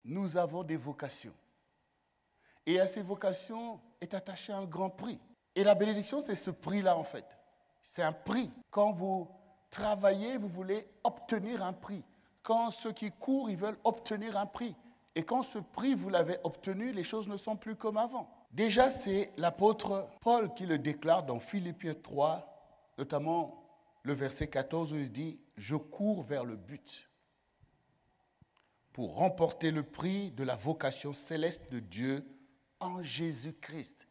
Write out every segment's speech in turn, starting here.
nous avons des vocations. Et à ces vocations est attaché un grand prix. Et la bénédiction, c'est ce prix-là en fait. C'est un prix. Quand vous travaillez, vous voulez obtenir un prix. Quand ceux qui courent, ils veulent obtenir un prix. Et quand ce prix, vous l'avez obtenu, les choses ne sont plus comme avant. Déjà, c'est l'apôtre Paul qui le déclare dans Philippiens 3, notamment le verset 14 où il dit « Je cours vers le but pour remporter le prix de la vocation céleste de Dieu en Jésus-Christ. »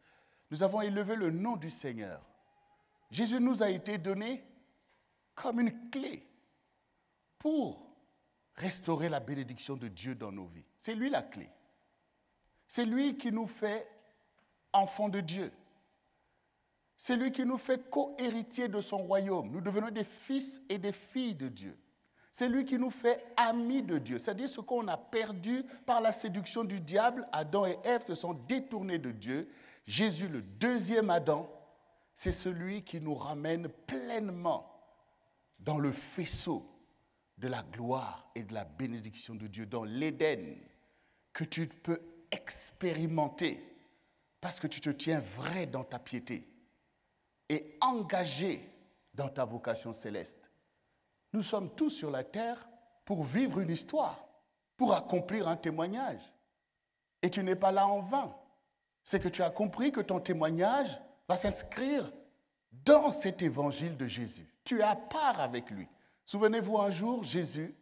Nous avons élevé le nom du Seigneur. Jésus nous a été donné comme une clé pour restaurer la bénédiction de Dieu dans nos vies. C'est lui la clé. C'est lui qui nous fait enfants de Dieu. C'est lui qui nous fait co-héritiers de son royaume. Nous devenons des fils et des filles de Dieu. C'est lui qui nous fait amis de Dieu. C'est-à-dire ce qu'on a perdu par la séduction du diable. Adam et Ève se sont détournés de Dieu. Jésus, le deuxième Adam, c'est celui qui nous ramène pleinement dans le faisceau de la gloire et de la bénédiction de Dieu, dans l'Éden, que tu peux expérimenter parce que tu te tiens vrai dans ta piété et engagé dans ta vocation céleste. Nous sommes tous sur la terre pour vivre une histoire, pour accomplir un témoignage. Et tu n'es pas là en vain. C'est que tu as compris que ton témoignage va s'inscrire dans cet évangile de Jésus. Tu as part avec lui. Souvenez-vous, un jour, Jésus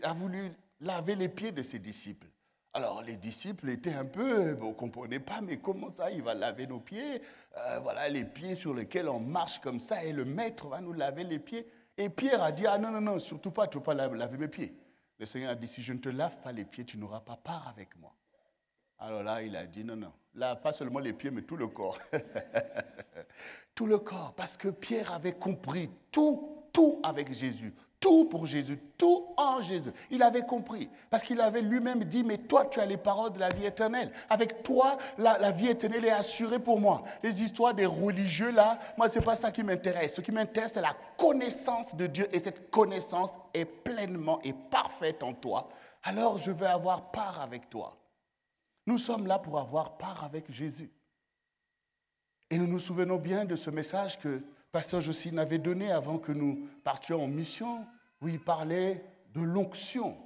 a voulu laver les pieds de ses disciples. Alors, les disciples étaient un peu, on ne comprenait pas, mais comment ça, il va laver nos pieds? Voilà, les pieds sur lesquels on marche comme ça, et le maître va nous laver les pieds. Et Pierre a dit, ah non, non, non, surtout pas, tu ne peux pas laver mes pieds. Le Seigneur a dit, si je ne te lave pas les pieds, tu n'auras pas part avec moi. Alors là, il a dit, non, non, là, pas seulement les pieds, mais tout le corps. Tout le corps, parce que Pierre avait compris tout avec Jésus, tout pour Jésus, tout en Jésus. Il avait compris, parce qu'il avait lui-même dit, mais toi, tu as les paroles de la vie éternelle. Avec toi, la vie éternelle est assurée pour moi. Les histoires des religieux, là, moi, ce n'est pas ça qui m'intéresse. Ce qui m'intéresse, c'est la connaissance de Dieu, et cette connaissance est pleinement et parfaite en toi. Alors, je vais avoir part avec toi. Nous sommes là pour avoir part avec Jésus. Et nous nous souvenons bien de ce message que Pasteur Jocelyne avait donné avant que nous partions en mission, où il parlait de l'onction.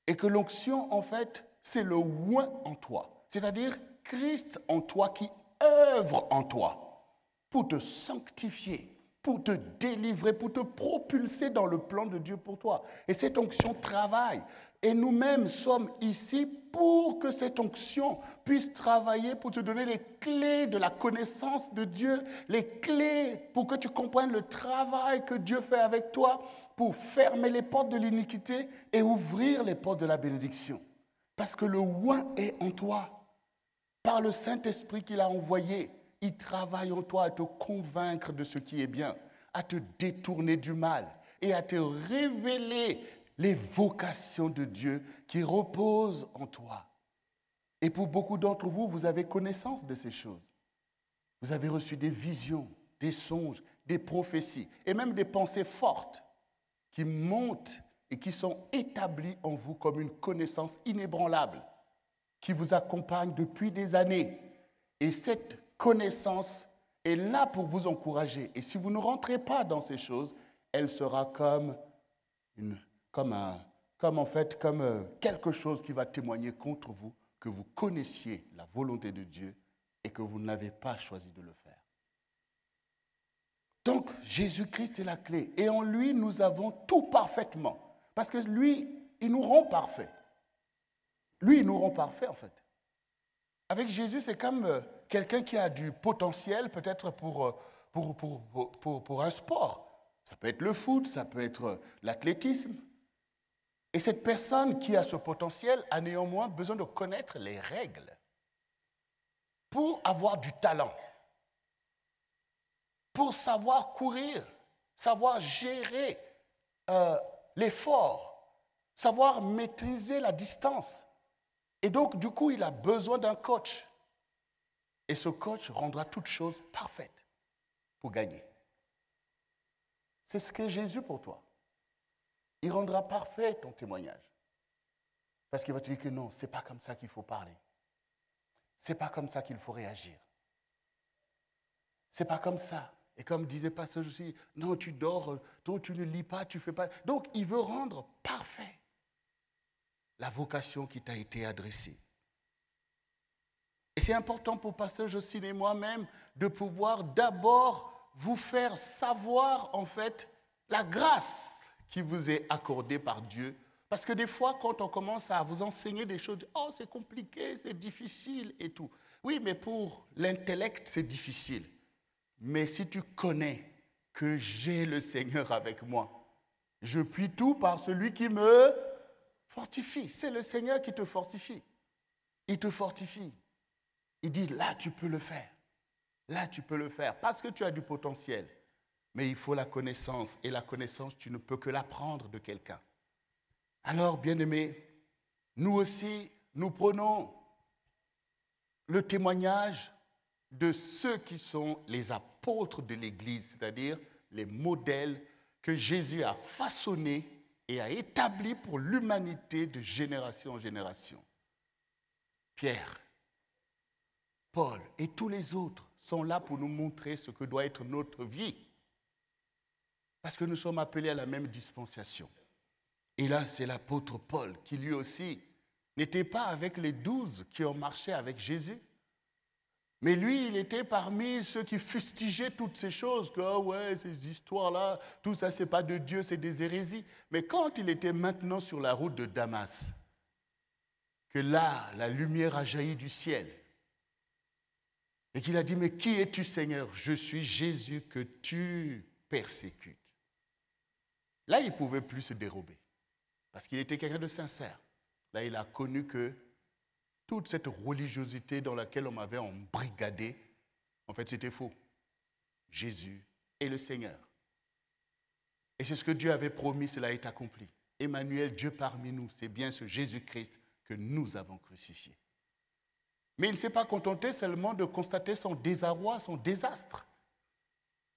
Et que l'onction, en fait, c'est le oint en toi. C'est-à-dire Christ en toi qui œuvre en toi pour te sanctifier, pour te délivrer, pour te propulser dans le plan de Dieu pour toi. Et cette onction travaille. Et nous-mêmes sommes ici pour que cette onction puisse travailler, pour te donner les clés de la connaissance de Dieu, les clés pour que tu comprennes le travail que Dieu fait avec toi, pour fermer les portes de l'iniquité et ouvrir les portes de la bénédiction. Parce que le oint est en toi. Par le Saint-Esprit qu'il a envoyé, il travaille en toi à te convaincre de ce qui est bien, à te détourner du mal et à te révéler les vocations de Dieu qui reposent en toi. Et pour beaucoup d'entre vous, vous avez connaissance de ces choses. Vous avez reçu des visions, des songes, des prophéties et même des pensées fortes qui montent et qui sont établies en vous comme une connaissance inébranlable qui vous accompagne depuis des années. Et cette connaissance est là pour vous encourager. Et si vous ne rentrez pas dans ces choses, elle sera comme quelque chose qui va témoigner contre vous, que vous connaissiez la volonté de Dieu et que vous n'avez pas choisi de le faire. Donc, Jésus-Christ est la clé. Et en lui, nous avons tout parfaitement. Parce que lui, il nous rend parfaits. Lui, il nous rend parfaits, en fait. Avec Jésus, c'est comme quelqu'un qui a du potentiel, peut-être pour un sport. Ça peut être le foot, ça peut être l'athlétisme. Et cette personne qui a ce potentiel a néanmoins besoin de connaître les règles pour avoir du talent, pour savoir courir, savoir gérer l'effort, savoir maîtriser la distance. Et donc, du coup, il a besoin d'un coach. Et ce coach rendra toutes choses parfaites pour gagner. C'est ce qu'est Jésus pour toi. Il rendra parfait ton témoignage. Parce qu'il va te dire que non, ce n'est pas comme ça qu'il faut parler. Ce n'est pas comme ça qu'il faut réagir. Ce n'est pas comme ça. Et comme disait Pasteur aussi, non, tu dors, toi, tu ne lis pas, tu ne fais pas. Donc, il veut rendre parfait la vocation qui t'a été adressée. Et c'est important pour Pasteur Jocelyne et moi-même de pouvoir d'abord vous faire savoir, en fait, la grâce qui vous est accordée par Dieu. Parce que des fois, quand on commence à vous enseigner des choses, oh, c'est compliqué, c'est difficile et tout. Oui, mais pour l'intellect, c'est difficile. Mais si tu connais que j'ai le Seigneur avec moi, je puis tout par celui qui me fortifie. C'est le Seigneur qui te fortifie. Il te fortifie. Il dit, là, tu peux le faire. Là, tu peux le faire. Parce que tu as du potentiel. Mais il faut la connaissance. Et la connaissance, tu ne peux que l'apprendre de quelqu'un. Alors, bien-aimés, nous aussi, nous prenons le témoignage de ceux qui sont les apôtres de l'Église, c'est-à-dire les modèles que Jésus a façonnés et a établis pour l'humanité de génération en génération. Pierre, Paul et tous les autres sont là pour nous montrer ce que doit être notre vie. Parce que nous sommes appelés à la même dispensation. Et là, c'est l'apôtre Paul qui lui aussi n'était pas avec les 12 qui ont marché avec Jésus. Mais lui, il était parmi ceux qui fustigeaient toutes ces choses, que oh ouais, ces histoires-là, tout ça, c'est pas de Dieu, c'est des hérésies. Mais quand il était maintenant sur la route de Damas, que là, la lumière a jailli du ciel, et qu'il a dit, mais qui es-tu, Seigneur? Je suis Jésus que tu persécutes. Là, il ne pouvait plus se dérober, parce qu'il était quelqu'un de sincère. Là, il a connu que toute cette religiosité dans laquelle on m'avait embrigadé, en fait, c'était faux. Jésus est le Seigneur. Et c'est ce que Dieu avait promis, cela est accompli. Emmanuel, Dieu parmi nous, c'est bien ce Jésus-Christ que nous avons crucifié. Mais il ne s'est pas contenté seulement de constater son désarroi, son désastre.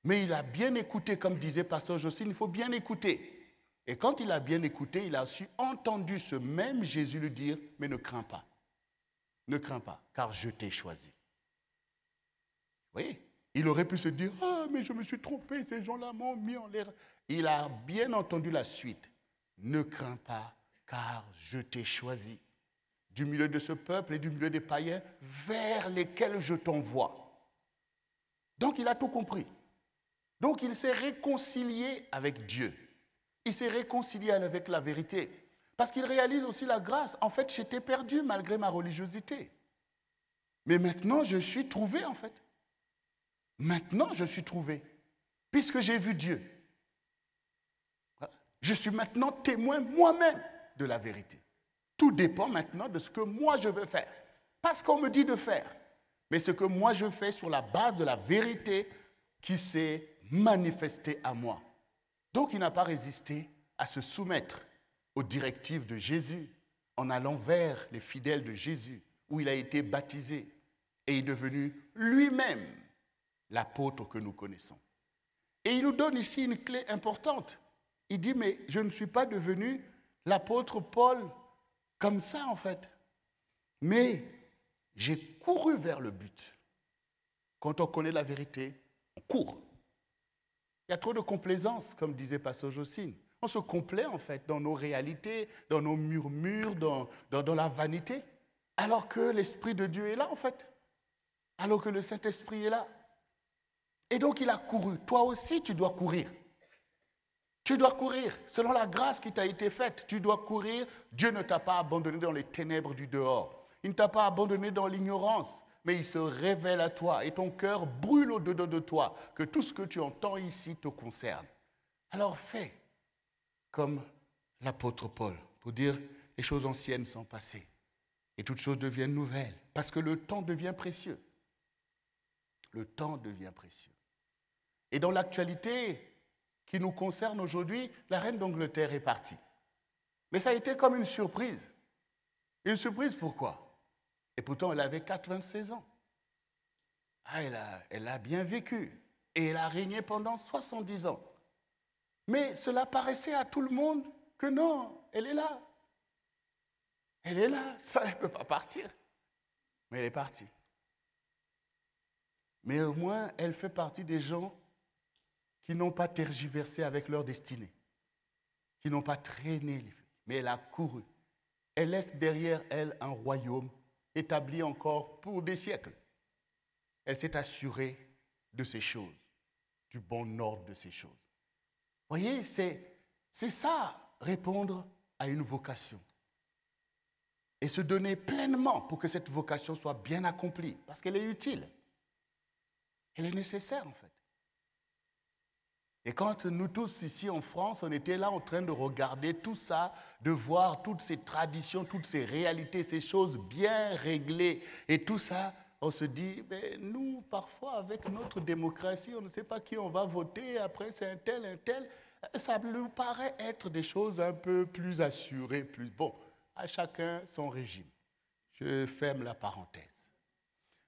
Mais il a bien écouté, comme disait Pasteur Jocelyne, il faut bien écouter. Et quand il a bien écouté, il a aussi entendu ce même Jésus lui dire, mais ne crains pas. Ne crains pas, car je t'ai choisi. Vous voyez, il aurait pu se dire, ah, mais je me suis trompé, ces gens-là m'ont mis en l'air. Il a bien entendu la suite. Ne crains pas, car je t'ai choisi. Du milieu de ce peuple et du milieu des païens, vers lesquels je t'envoie. Donc il a tout compris. Donc il s'est réconcilié avec Dieu. Il s'est réconcilié avec la vérité. Parce qu'il réalise aussi la grâce. En fait, j'étais perdu malgré ma religiosité. Mais maintenant, je suis trouvé, en fait. Maintenant, je suis trouvé. Puisque j'ai vu Dieu. Voilà. Je suis maintenant témoin moi-même de la vérité. Tout dépend maintenant de ce que moi je veux faire. Pas ce qu'on me dit de faire, mais ce que moi je fais sur la base de la vérité qui s'est manifestée à moi. Donc il n'a pas résisté à se soumettre aux directives de Jésus en allant vers les fidèles de Jésus, où il a été baptisé et est devenu lui-même l'apôtre que nous connaissons. Et il nous donne ici une clé importante. Il dit, mais je ne suis pas devenu l'apôtre Paul comme ça, en fait. Mais j'ai couru vers le but. Quand on connaît la vérité, on court. Il y a trop de complaisance, comme disait Pasteur Jocelyne. On se complaît, en fait, dans nos réalités, dans nos murmures, dans la vanité, alors que l'Esprit de Dieu est là, en fait. Alors que le Saint-Esprit est là. Et donc, il a couru. Toi aussi, tu dois courir. Tu dois courir, selon la grâce qui t'a été faite. Tu dois courir. Dieu ne t'a pas abandonné dans les ténèbres du dehors. Il ne t'a pas abandonné dans l'ignorance, mais il se révèle à toi et ton cœur brûle au-dedans de toi, que tout ce que tu entends ici te concerne. Alors fais comme l'apôtre Paul, pour dire les choses anciennes sont passées et toutes choses deviennent nouvelles, parce que le temps devient précieux. Le temps devient précieux. Et dans l'actualité qui nous concerne aujourd'hui, la reine d'Angleterre est partie. Mais ça a été comme une surprise. Une surprise pourquoi? Et pourtant, elle avait 96 ans. Ah, elle a bien vécu. Et elle a régné pendant 70 ans. Mais cela paraissait à tout le monde que non, elle est là. Elle est là, ça, elle ne peut pas partir. Mais elle est partie. Mais au moins, elle fait partie des gens qui n'ont pas tergiversé avec leur destinée, qui n'ont pas traîné les filles, mais elle a couru. Elle laisse derrière elle un royaume établi encore pour des siècles. Elle s'est assurée de ces choses, du bon ordre de ces choses. Vous voyez, c'est ça, répondre à une vocation. Et se donner pleinement pour que cette vocation soit bien accomplie, parce qu'elle est utile. Elle est nécessaire, en fait. Et quand nous tous ici en France, on était là en train de regarder tout ça, de voir toutes ces traditions, toutes ces réalités, ces choses bien réglées et tout ça, on se dit, mais nous, parfois, avec notre démocratie, on ne sait pas qui on va voter, après c'est un tel. Ça nous paraît être des choses un peu plus assurées, plus bon, à chacun son régime. Je ferme la parenthèse.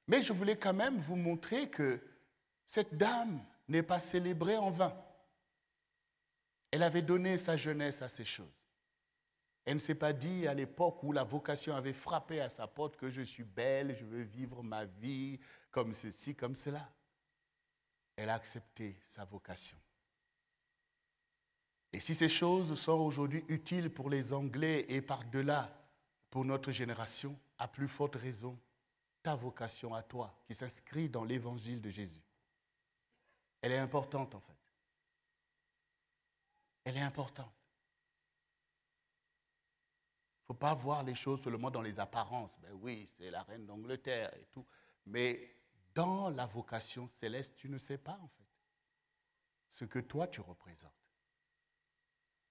Mais je voulais quand même vous montrer que cette dame n'est pas célébrée en vain. Elle avait donné sa jeunesse à ces choses. Elle ne s'est pas dit à l'époque où la vocation avait frappé à sa porte que je suis belle, je veux vivre ma vie comme ceci, comme cela. Elle a accepté sa vocation. Et si ces choses sont aujourd'hui utiles pour les Anglais et par-delà pour notre génération, à plus forte raison, ta vocation à toi qui s'inscrit dans l'évangile de Jésus. Elle est importante en fait. Elle est importante. Il ne faut pas voir les choses seulement dans les apparences. Ben oui, c'est la reine d'Angleterre et tout. Mais dans la vocation céleste, tu ne sais pas en fait ce que toi tu représentes.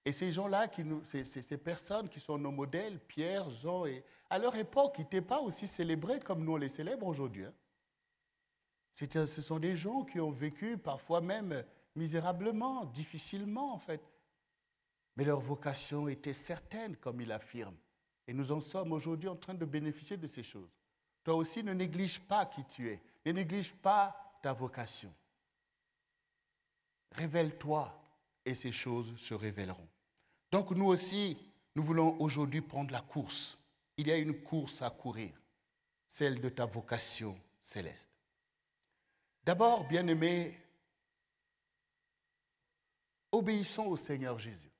Et ces gens-là, ces personnes qui sont nos modèles, Pierre, Jean, à leur époque, ils n'étaient pas aussi célébrés comme nous on les célèbre aujourd'hui. Ce sont des gens qui ont vécu parfois même misérablement, difficilement en fait. Mais leur vocation était certaine, comme il affirme. Et nous en sommes aujourd'hui en train de bénéficier de ces choses. Toi aussi, ne néglige pas qui tu es. Ne néglige pas ta vocation. Révèle-toi et ces choses se révéleront. Donc nous aussi, nous voulons aujourd'hui prendre la course. Il y a une course à courir, celle de ta vocation céleste. D'abord, bien-aimés, obéissons au Seigneur Jésus.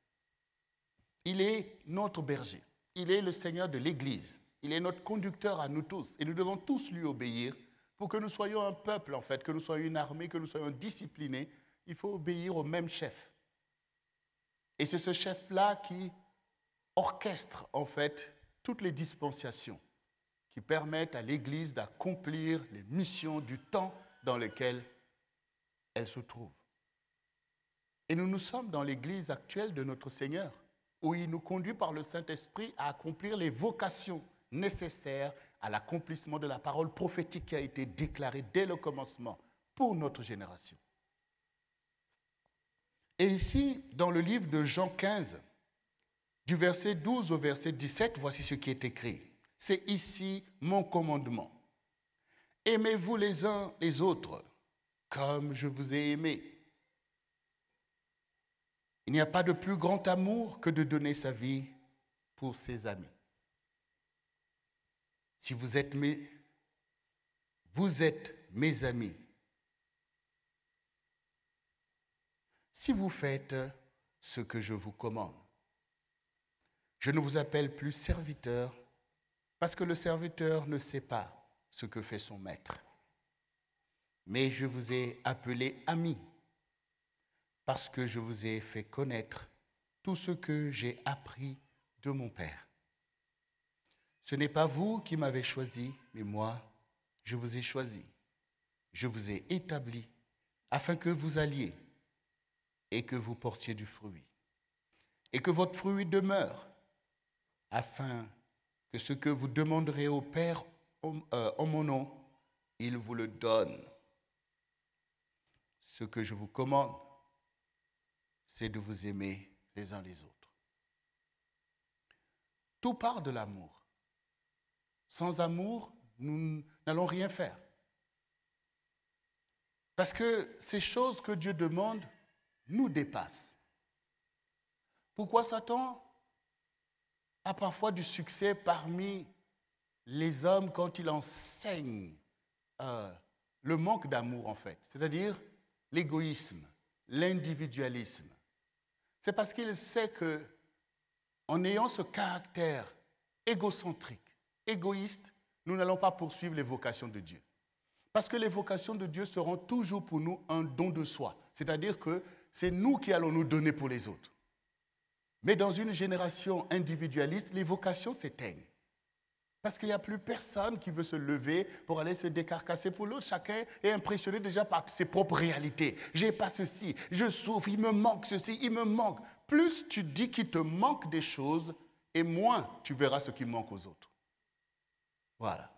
Il est notre berger. Il est le Seigneur de l'Église. Il est notre conducteur à nous tous. Et nous devons tous lui obéir pour que nous soyons un peuple, en fait, que nous soyons une armée, que nous soyons disciplinés. Il faut obéir au même chef. Et c'est ce chef-là qui orchestre, en fait, toutes les dispensations qui permettent à l'Église d'accomplir les missions du temps dans lequel elle se trouve. Et nous sommes dans l'Église actuelle de notre Seigneur, où il nous conduit par le Saint-Esprit à accomplir les vocations nécessaires à l'accomplissement de la parole prophétique qui a été déclarée dès le commencement pour notre génération. Et ici, dans le livre de Jean 15, du verset 12 au verset 17, voici ce qui est écrit. C'est ici mon commandement. Aimez-vous les uns les autres comme je vous ai aimé. Il n'y a pas de plus grand amour que de donner sa vie pour ses amis. Si vous êtes mes amis. Si vous faites ce que je vous commande. Je ne vous appelle plus serviteur parce que le serviteur ne sait pas ce que fait son maître. Mais je vous ai appelé ami parce que je vous ai fait connaître tout ce que j'ai appris de mon Père. Ce n'est pas vous qui m'avez choisi, mais moi, je vous ai choisi. Je vous ai établi afin que vous alliez et que vous portiez du fruit. Et que votre fruit demeure, afin que ce que vous demanderez au Père en mon nom, il vous le donne. Ce que je vous commande, c'est de vous aimer les uns les autres. Tout part de l'amour. Sans amour, nous n'allons rien faire. Parce que ces choses que Dieu demande nous dépassent. Pourquoi Satan a parfois du succès parmi les hommes quand ils enseignent le manque d'amour, en fait, c'est-à-dire l'égoïsme, l'individualisme. C'est parce qu'il sait qu'en ayant ce caractère égocentrique, égoïste, nous n'allons pas poursuivre les vocations de Dieu. Parce que les vocations de Dieu seront toujours pour nous un don de soi. C'est-à-dire que c'est nous qui allons nous donner pour les autres. Mais dans une génération individualiste, les vocations s'éteignent. Parce qu'il n'y a plus personne qui veut se lever pour aller se décarcasser pour l'autre. Chacun est impressionné déjà par ses propres réalités. J'ai pas ceci, je souffre, il me manque ceci, il me manque. Plus tu dis qu'il te manque des choses, et moins tu verras ce qui manque aux autres. Voilà.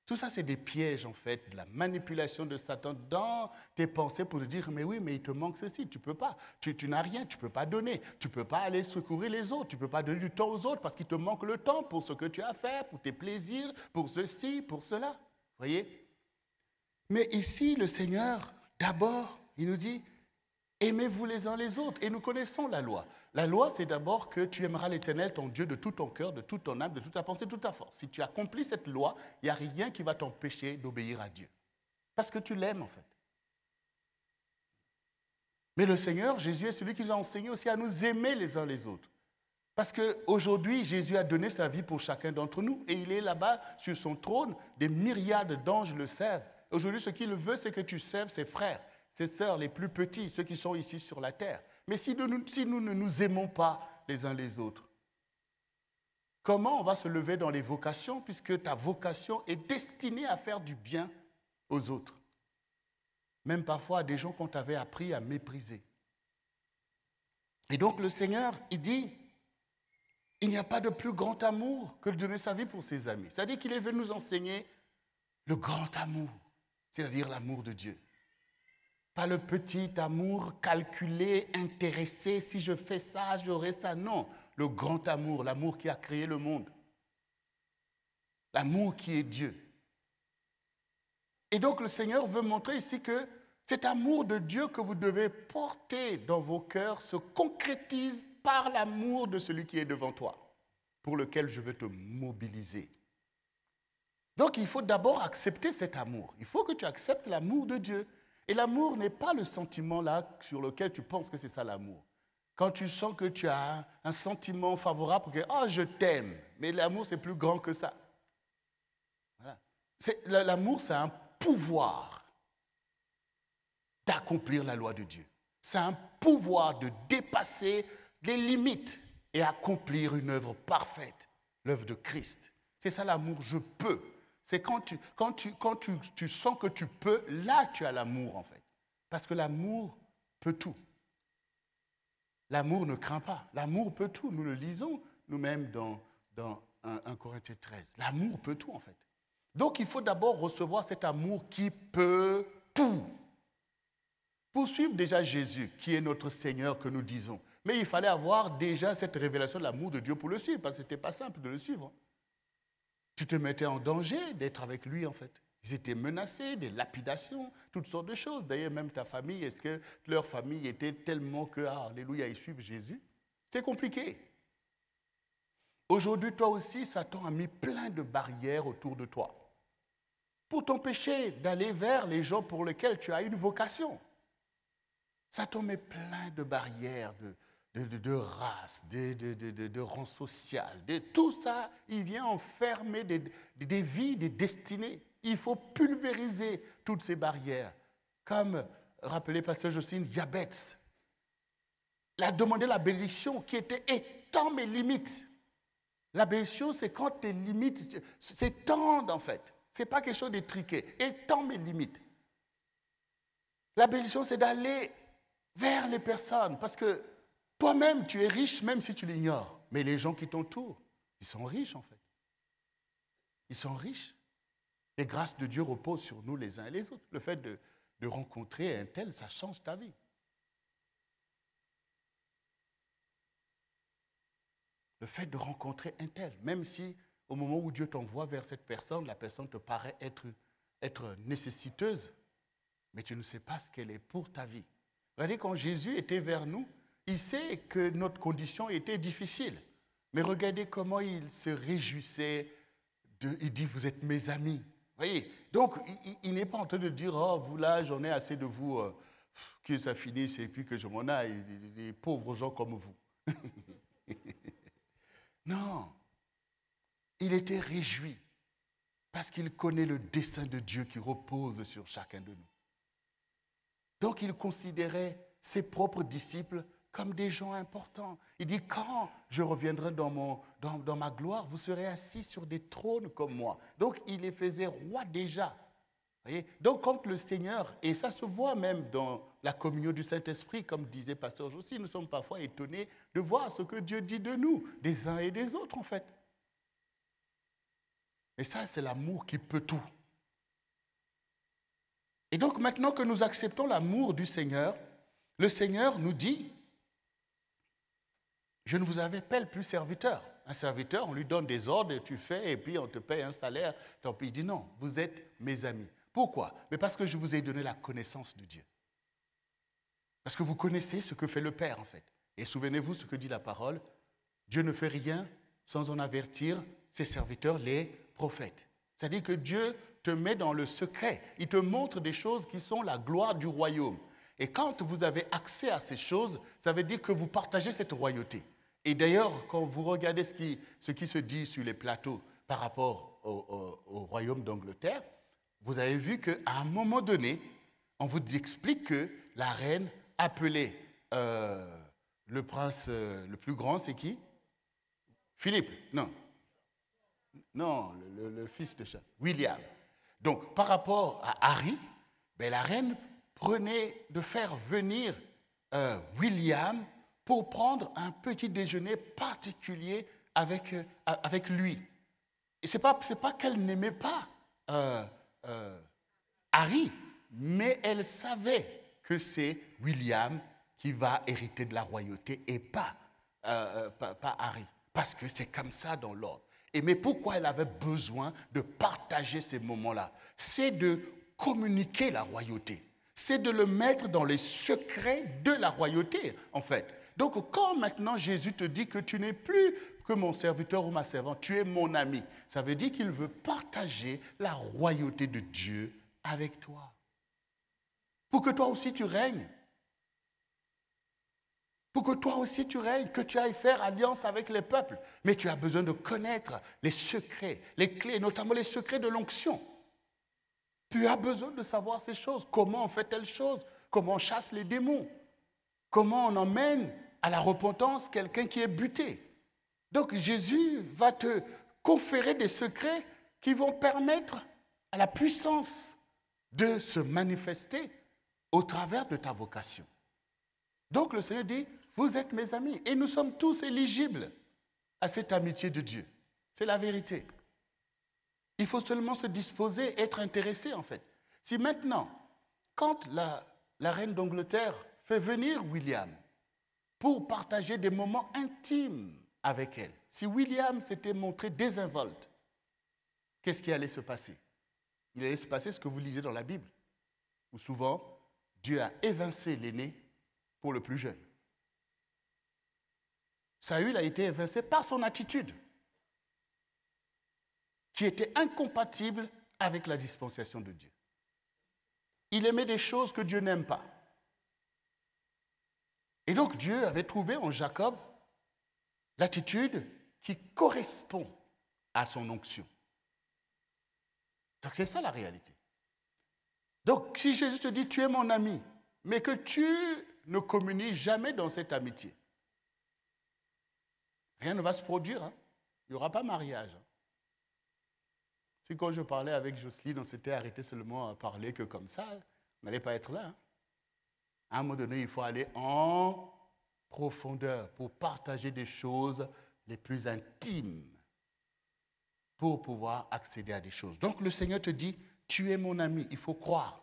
Tout ça, c'est des pièges, en fait, de la manipulation de Satan dans tes pensées pour te dire, mais oui, mais il te manque ceci, tu ne peux pas, tu n'as rien, tu ne peux pas donner, tu ne peux pas aller secourir les autres, tu ne peux pas donner du temps aux autres parce qu'il te manque le temps pour ce que tu as à faire, pour tes plaisirs, pour ceci, pour cela. Vous voyez? Mais ici, le Seigneur, d'abord, il nous dit, aimez-vous les uns les autres. Et nous connaissons la loi. La loi, c'est d'abord que tu aimeras l'Éternel, ton Dieu, de tout ton cœur, de toute ton âme, de toute ta pensée, de toute ta force. Si tu accomplis cette loi, il n'y a rien qui va t'empêcher d'obéir à Dieu. Parce que tu l'aimes, en fait. Mais le Seigneur, Jésus, est celui qui nous a enseigné aussi à nous aimer les uns les autres. Parce qu'aujourd'hui, Jésus a donné sa vie pour chacun d'entre nous. Et il est là-bas, sur son trône, des myriades d'anges le servent. Aujourd'hui, ce qu'il veut, c'est que tu serves ses frères, ses sœurs les plus petits, ceux qui sont ici sur la terre. Mais si nous ne nous aimons pas les uns les autres, comment on va se lever dans les vocations puisque ta vocation est destinée à faire du bien aux autres? Même parfois à des gens qu'on t'avait appris à mépriser. Et donc le Seigneur, il dit, il n'y a pas de plus grand amour que de donner sa vie pour ses amis. C'est-à-dire qu'il est venu nous enseigner le grand amour, c'est-à-dire l'amour de Dieu. Pas le petit amour calculé, intéressé, si je fais ça, j'aurai ça. Non, le grand amour, l'amour qui a créé le monde. L'amour qui est Dieu. Et donc le Seigneur veut montrer ici que cet amour de Dieu que vous devez porter dans vos cœurs se concrétise par l'amour de celui qui est devant toi, pour lequel je veux te mobiliser. Donc il faut d'abord accepter cet amour. Il faut que tu acceptes l'amour de Dieu. Et l'amour n'est pas le sentiment là sur lequel tu penses que c'est ça l'amour. Quand tu sens que tu as un sentiment favorable, que oh, je t'aime, mais l'amour c'est plus grand que ça. Voilà. L'amour c'est un pouvoir d'accomplir la loi de Dieu. C'est un pouvoir de dépasser les limites et accomplir une œuvre parfaite, l'œuvre de Christ. C'est ça l'amour, je peux. C'est quand tu sens que tu peux, là tu as l'amour en fait. Parce que l'amour peut tout. L'amour ne craint pas. L'amour peut tout. Nous le lisons nous-mêmes dans 1 Corinthiens 13. L'amour peut tout en fait. Donc il faut d'abord recevoir cet amour qui peut tout. Pour suivre déjà Jésus, qui est notre Seigneur que nous disons. Mais il fallait avoir déjà cette révélation de l'amour de Dieu pour le suivre, parce que ce n'était pas simple de le suivre. Tu te mettais en danger d'être avec lui, en fait. Ils étaient menacés, des lapidations, toutes sortes de choses. D'ailleurs, même ta famille, est-ce que leur famille était tellement que, alléluia, ils suivent Jésus? C'est compliqué. Aujourd'hui, toi aussi, Satan a mis plein de barrières autour de toi pour t'empêcher d'aller vers les gens pour lesquels tu as une vocation. Satan met plein de barrières, de race, de rang social, de tout ça, il vient enfermer des vies, des destinées. Il faut pulvériser toutes ces barrières. Comme rappelait Pasteur Jocelyne, Jabez. Il a demandé la bénédiction qui était étends mes limites. La bénédiction, c'est quand tes limites s'étendent en fait. Ce n'est pas quelque chose d'étriqué. Étends mes limites. La bénédiction, c'est d'aller vers les personnes parce que toi-même, tu es riche même si tu l'ignores. Mais les gens qui t'entourent, ils sont riches en fait. Ils sont riches. Les grâces de Dieu reposent sur nous les uns et les autres. Le fait de rencontrer un tel, ça change ta vie. Le fait de rencontrer un tel, même si au moment où Dieu t'envoie vers cette personne, la personne te paraît être nécessiteuse, mais tu ne sais pas ce qu'elle est pour ta vie. Regardez, quand Jésus était vers nous, il sait que notre condition était difficile. Mais regardez comment il se réjouissait. Il dit, vous êtes mes amis. Voyez, donc il n'est pas en train de dire, oh, vous là, j'en ai assez de vous, que ça finisse et puis que je m'en aille, des pauvres gens comme vous. Non, il était réjoui parce qu'il connaît le dessein de Dieu qui repose sur chacun de nous. Donc il considérait ses propres disciples comme des gens importants. Il dit, quand je reviendrai dans ma gloire, vous serez assis sur des trônes comme moi. Donc il les faisait rois déjà. Voyez? Donc quand le Seigneur, et ça se voit même dans la communion du Saint-Esprit, comme disait Pasteur Jossi, nous sommes parfois étonnés de voir ce que Dieu dit de nous, des uns et des autres en fait. Et ça, c'est l'amour qui peut tout. Et donc maintenant que nous acceptons l'amour du Seigneur, le Seigneur nous dit, je ne vous appelle plus serviteur. Un serviteur, on lui donne des ordres, et tu fais, et puis on te paye un salaire. Tant pis, il dit non, vous êtes mes amis. Pourquoi? Mais parce que je vous ai donné la connaissance de Dieu. Parce que vous connaissez ce que fait le Père, en fait. Et souvenez-vous ce que dit la parole, Dieu ne fait rien sans en avertir ses serviteurs, les prophètes. C'est-à-dire que Dieu te met dans le secret. Il te montre des choses qui sont la gloire du royaume. Et quand vous avez accès à ces choses, ça veut dire que vous partagez cette royauté. Et d'ailleurs, quand vous regardez ce qui se dit sur les plateaux par rapport au royaume d'Angleterre, vous avez vu qu'à un moment donné, on vous explique que la reine appelée le prince le plus grand, c'est qui? Philippe, non. Non, le fils de Charles, William. Donc, par rapport à Harry, ben, la reine prenait de faire venir William pour prendre un petit déjeuner particulier avec lui. Et ce n'est pas qu'elle n'aimait pas Harry, mais elle savait que c'est William qui va hériter de la royauté et pas Harry. Parce que c'est comme ça dans l'ordre. Mais pourquoi elle avait besoin de partager ces moments-là? C'est de communiquer la royauté. C'est de le mettre dans les secrets de la royauté, en fait. Donc, quand maintenant Jésus te dit que tu n'es plus que mon serviteur ou ma servante, tu es mon ami, ça veut dire qu'il veut partager la royauté de Dieu avec toi. Pour que toi aussi tu règnes. Pour que toi aussi tu règnes, que tu ailles faire alliance avec les peuples. Mais tu as besoin de connaître les secrets, les clés, notamment les secrets de l'onction. Tu as besoin de savoir ces choses. Comment on fait telle chose? Comment on chasse les démons? Comment on emmène à la repentance quelqu'un qui est buté? Donc Jésus va te conférer des secrets qui vont permettre à la puissance de se manifester au travers de ta vocation. Donc le Seigneur dit, vous êtes mes amis et nous sommes tous éligibles à cette amitié de Dieu. C'est la vérité. Il faut seulement se disposer, être intéressé en fait. Si maintenant, quand la reine d'Angleterre fait venir William pour partager des moments intimes avec elle, si William s'était montré désinvolte, qu'est-ce qui allait se passer? Il allait se passer ce que vous lisez dans la Bible, où souvent Dieu a évincé l'aîné pour le plus jeune. Saül a été évincé par son attitude, qui était incompatible avec la dispensation de Dieu. Il aimait des choses que Dieu n'aime pas. Et donc Dieu avait trouvé en Jacob l'attitude qui correspond à son onction. Donc c'est ça la réalité. Donc si Jésus te dit tu es mon ami, mais que tu ne communies jamais dans cette amitié, rien ne va se produire. Hein. Il n'y aura pas mariage. Hein. Si quand je parlais avec Jocelyne, on s'était arrêté seulement à parler que comme ça, on n'allait pas être là. Hein. À un moment donné, il faut aller en profondeur pour partager des choses les plus intimes pour pouvoir accéder à des choses. Donc le Seigneur te dit, tu es mon ami, il faut croire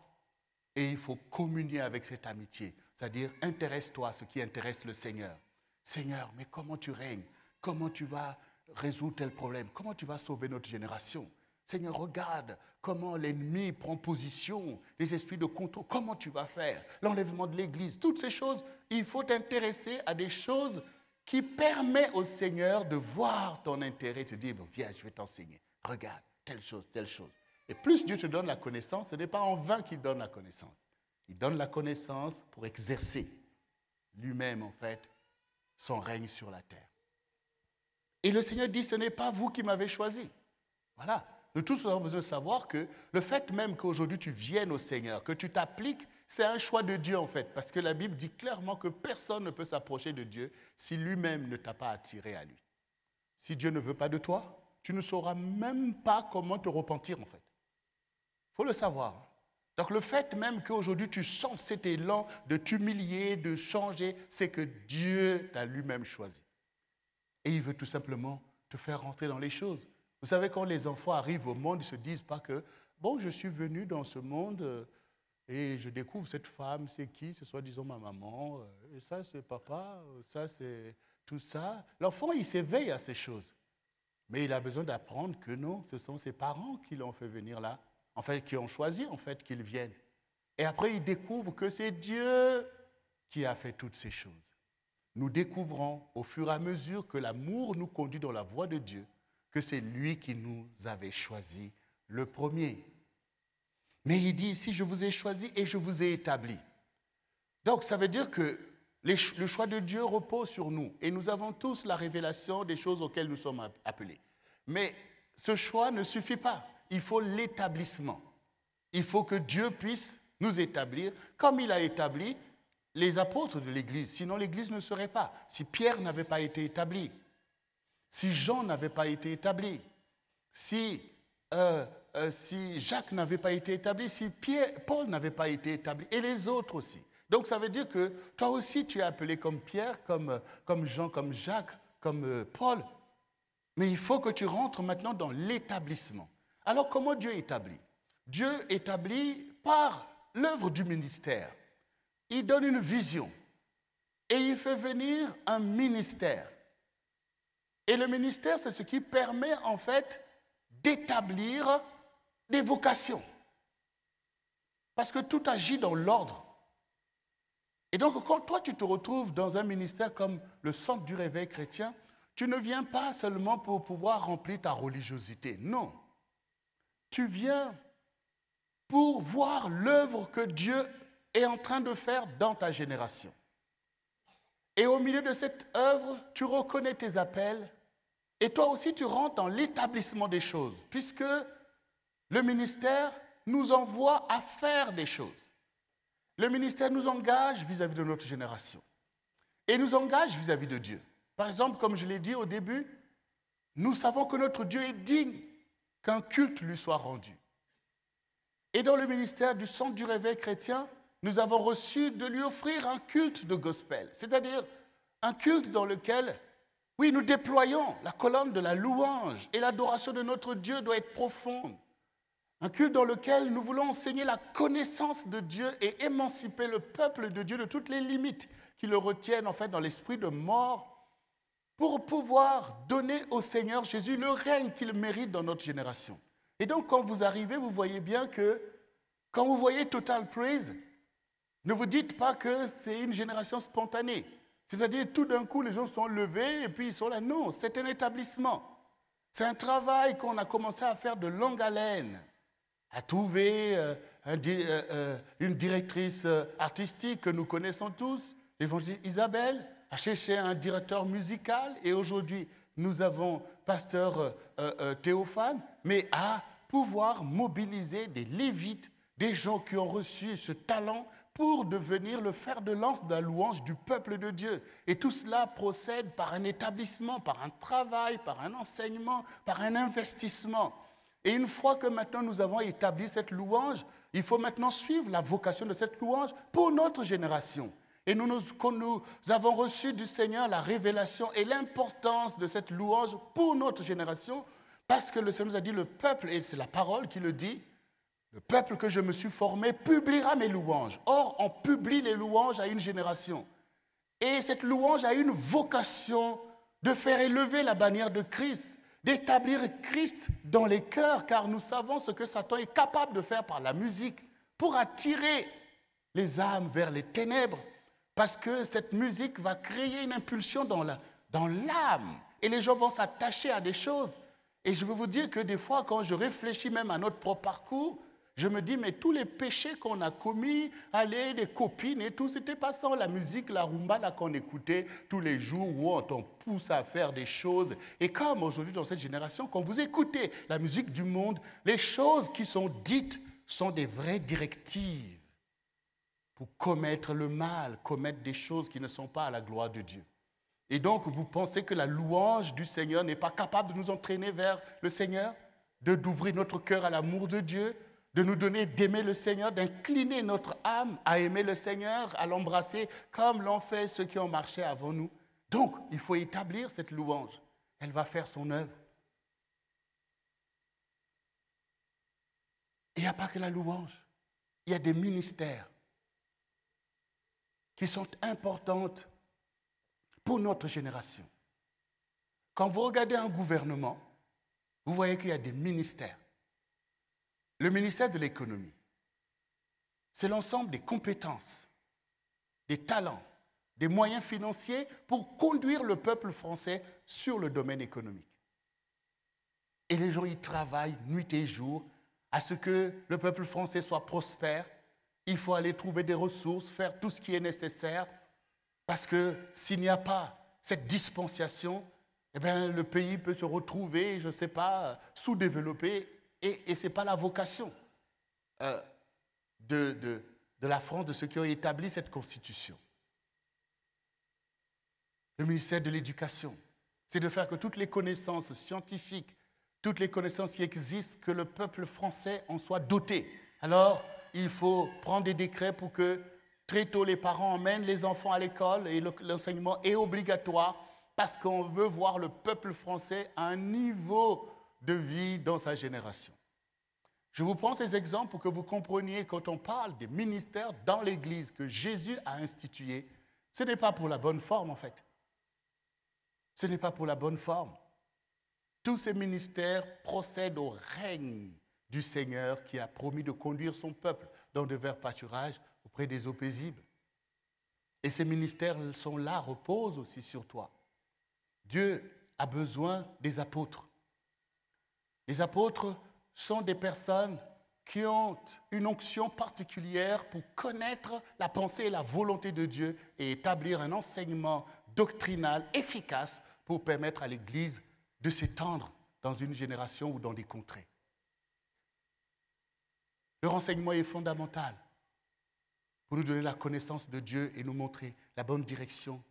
et il faut communier avec cette amitié. C'est-à-dire, intéresse-toi à ce qui intéresse le Seigneur. Seigneur, mais comment tu règnes? Comment tu vas résoudre tel problème? Comment tu vas sauver notre génération? Seigneur, regarde comment l'ennemi prend position, les esprits de contrôle, comment tu vas faire? L'enlèvement de l'Église, toutes ces choses, il faut t'intéresser à des choses qui permet au Seigneur de voir ton intérêt, te dire, bon, viens, je vais t'enseigner. Regarde, telle chose, telle chose. Et plus Dieu te donne la connaissance, ce n'est pas en vain qu'il donne la connaissance. Il donne la connaissance pour exercer lui-même, en fait, son règne sur la terre. Et le Seigneur dit, ce n'est pas vous qui m'avez choisi. Voilà. Nous tous avons besoin de savoir que le fait même qu'aujourd'hui tu viennes au Seigneur, que tu t'appliques, c'est un choix de Dieu en fait. Parce que la Bible dit clairement que personne ne peut s'approcher de Dieu si lui-même ne t'a pas attiré à lui. Si Dieu ne veut pas de toi, tu ne sauras même pas comment te repentir en fait. Il faut le savoir. Donc le fait même qu'aujourd'hui tu sens cet élan de t'humilier, de changer, c'est que Dieu t'a lui-même choisi. Et il veut tout simplement te faire rentrer dans les choses. Vous savez, quand les enfants arrivent au monde, ils ne se disent pas que, bon, je suis venu dans ce monde et je découvre cette femme, c'est qui? C'est soi-disant ma maman, et ça c'est papa, ça c'est tout ça. L'enfant, il s'éveille à ces choses. Mais il a besoin d'apprendre que non, ce sont ses parents qui l'ont fait venir là, en fait, qui ont choisi en fait qu'il vienne. Et après, il découvre que c'est Dieu qui a fait toutes ces choses. Nous découvrons au fur et à mesure que l'amour nous conduit dans la voie de Dieu, que c'est lui qui nous avait choisi le premier. Mais il dit ici, je vous ai choisi et je vous ai établi. Donc ça veut dire que le choix de Dieu repose sur nous et nous avons tous la révélation des choses auxquelles nous sommes appelés. Mais ce choix ne suffit pas, il faut l'établissement. Il faut que Dieu puisse nous établir comme il a établi les apôtres de l'Église, sinon l'Église ne serait pas. Si Pierre n'avait pas été établi, si Jean n'avait pas été établi, si Jacques n'avait pas été établi, si Paul n'avait pas été établi, et les autres aussi. Donc ça veut dire que toi aussi tu es appelé comme Pierre, comme Jean, comme Jacques, comme Paul. Mais il faut que tu rentres maintenant dans l'établissement. Alors comment Dieu établit? Dieu établit par l'œuvre du ministère. Il donne une vision et il fait venir un ministère. Et le ministère, c'est ce qui permet en fait d'établir des vocations. Parce que tout agit dans l'ordre. Et donc quand toi tu te retrouves dans un ministère comme le Centre du Réveil Chrétien, tu ne viens pas seulement pour pouvoir remplir ta religiosité. Non. Tu viens pour voir l'œuvre que Dieu est en train de faire dans ta génération. Et au milieu de cette œuvre, tu reconnais tes appels et toi aussi tu rentres dans l'établissement des choses, puisque le ministère nous envoie à faire des choses. Le ministère nous engage vis-à-vis de notre génération et nous engage vis-à-vis de Dieu. Par exemple, comme je l'ai dit au début, nous savons que notre Dieu est digne qu'un culte lui soit rendu. Et dans le ministère du Centre du Réveil Chrétien, nous avons reçu de lui offrir un culte de gospel, c'est-à-dire un culte dans lequel, oui, nous déployons la colonne de la louange et l'adoration de notre Dieu doit être profonde. Un culte dans lequel nous voulons enseigner la connaissance de Dieu et émanciper le peuple de Dieu de toutes les limites qui le retiennent en fait dans l'esprit de mort pour pouvoir donner au Seigneur Jésus le règne qu'il mérite dans notre génération. Et donc quand vous arrivez, vous voyez bien que quand vous voyez Total Praise, ne vous dites pas que c'est une génération spontanée. C'est-à-dire tout d'un coup les gens sont levés et puis ils sont là. Non, c'est un établissement. C'est un travail qu'on a commencé à faire de longue haleine. À trouver une directrice artistique que nous connaissons tous, l'évangéliste Isabelle, à chercher un directeur musical et aujourd'hui nous avons pasteur Théophane, mais à pouvoir mobiliser des lévites, des gens qui ont reçu ce talent pour devenir le fer de lance de la louange du peuple de Dieu. Et tout cela procède par un établissement, par un travail, par un enseignement, par un investissement. Et une fois que maintenant nous avons établi cette louange, il faut maintenant suivre la vocation de cette louange pour notre génération. Et nous avons reçu du Seigneur la révélation et l'importance de cette louange pour notre génération, parce que le Seigneur nous a dit, le peuple, et c'est la parole qui le dit, le peuple que je me suis formé publiera mes louanges. Or, on publie les louanges à une génération. Et cette louange a une vocation de faire élever la bannière de Christ, d'établir Christ dans les cœurs, car nous savons ce que Satan est capable de faire par la musique pour attirer les âmes vers les ténèbres, parce que cette musique va créer une impulsion dans l'âme. Et les gens vont s'attacher à des choses. Et je veux vous dire que des fois, quand je réfléchis même à notre propre parcours, je me dis, mais tous les péchés qu'on a commis, allez, les copines et tout, c'était pas ça, la musique, la rumba là qu'on écoutait tous les jours où on t'en pousse à faire des choses. Et comme aujourd'hui, dans cette génération, quand vous écoutez la musique du monde, les choses qui sont dites sont des vraies directives pour commettre le mal, commettre des choses qui ne sont pas à la gloire de Dieu. Et donc, vous pensez que la louange du Seigneur n'est pas capable de nous entraîner vers le Seigneur, d'ouvrir notre cœur à l'amour de Dieu, de nous donner d'aimer le Seigneur, d'incliner notre âme à aimer le Seigneur, à l'embrasser comme l'ont fait ceux qui ont marché avant nous. Donc, il faut établir cette louange. Elle va faire son œuvre. Et il n'y a pas que la louange. Il y a des ministères qui sont importantes pour notre génération. Quand vous regardez un gouvernement, vous voyez qu'il y a des ministères. Le ministère de l'économie, c'est l'ensemble des compétences, des talents, des moyens financiers pour conduire le peuple français sur le domaine économique. Et les gens y travaillent nuit et jour à ce que le peuple français soit prospère. Il faut aller trouver des ressources, faire tout ce qui est nécessaire, parce que s'il n'y a pas cette dispensation, eh bien, le pays peut se retrouver, je ne sais pas, sous-développé. Et ce n'est pas la vocation de la France, de ceux qui ont établi cette constitution. Le ministère de l'Éducation, c'est de faire que toutes les connaissances scientifiques, toutes les connaissances qui existent, que le peuple français en soit doté. Alors, il faut prendre des décrets pour que très tôt les parents emmènent les enfants à l'école et l'enseignement est obligatoire parce qu'on veut voir le peuple français à un niveau de vie dans sa génération. Je vous prends ces exemples pour que vous compreniez quand on parle des ministères dans l'Église que Jésus a institués, ce n'est pas pour la bonne forme en fait. Ce n'est pas pour la bonne forme. Tous ces ministères procèdent au règne du Seigneur qui a promis de conduire son peuple dans de verts pâturages auprès des eaux paisibles. Et ces ministères sont là, reposent aussi sur toi. Dieu a besoin des apôtres. Les apôtres sont des personnes qui ont une onction particulière pour connaître la pensée et la volonté de Dieu et établir un enseignement doctrinal efficace pour permettre à l'Église de s'étendre dans une génération ou dans des contrées. Le renseignement est fondamental pour nous donner la connaissance de Dieu et nous montrer la bonne direction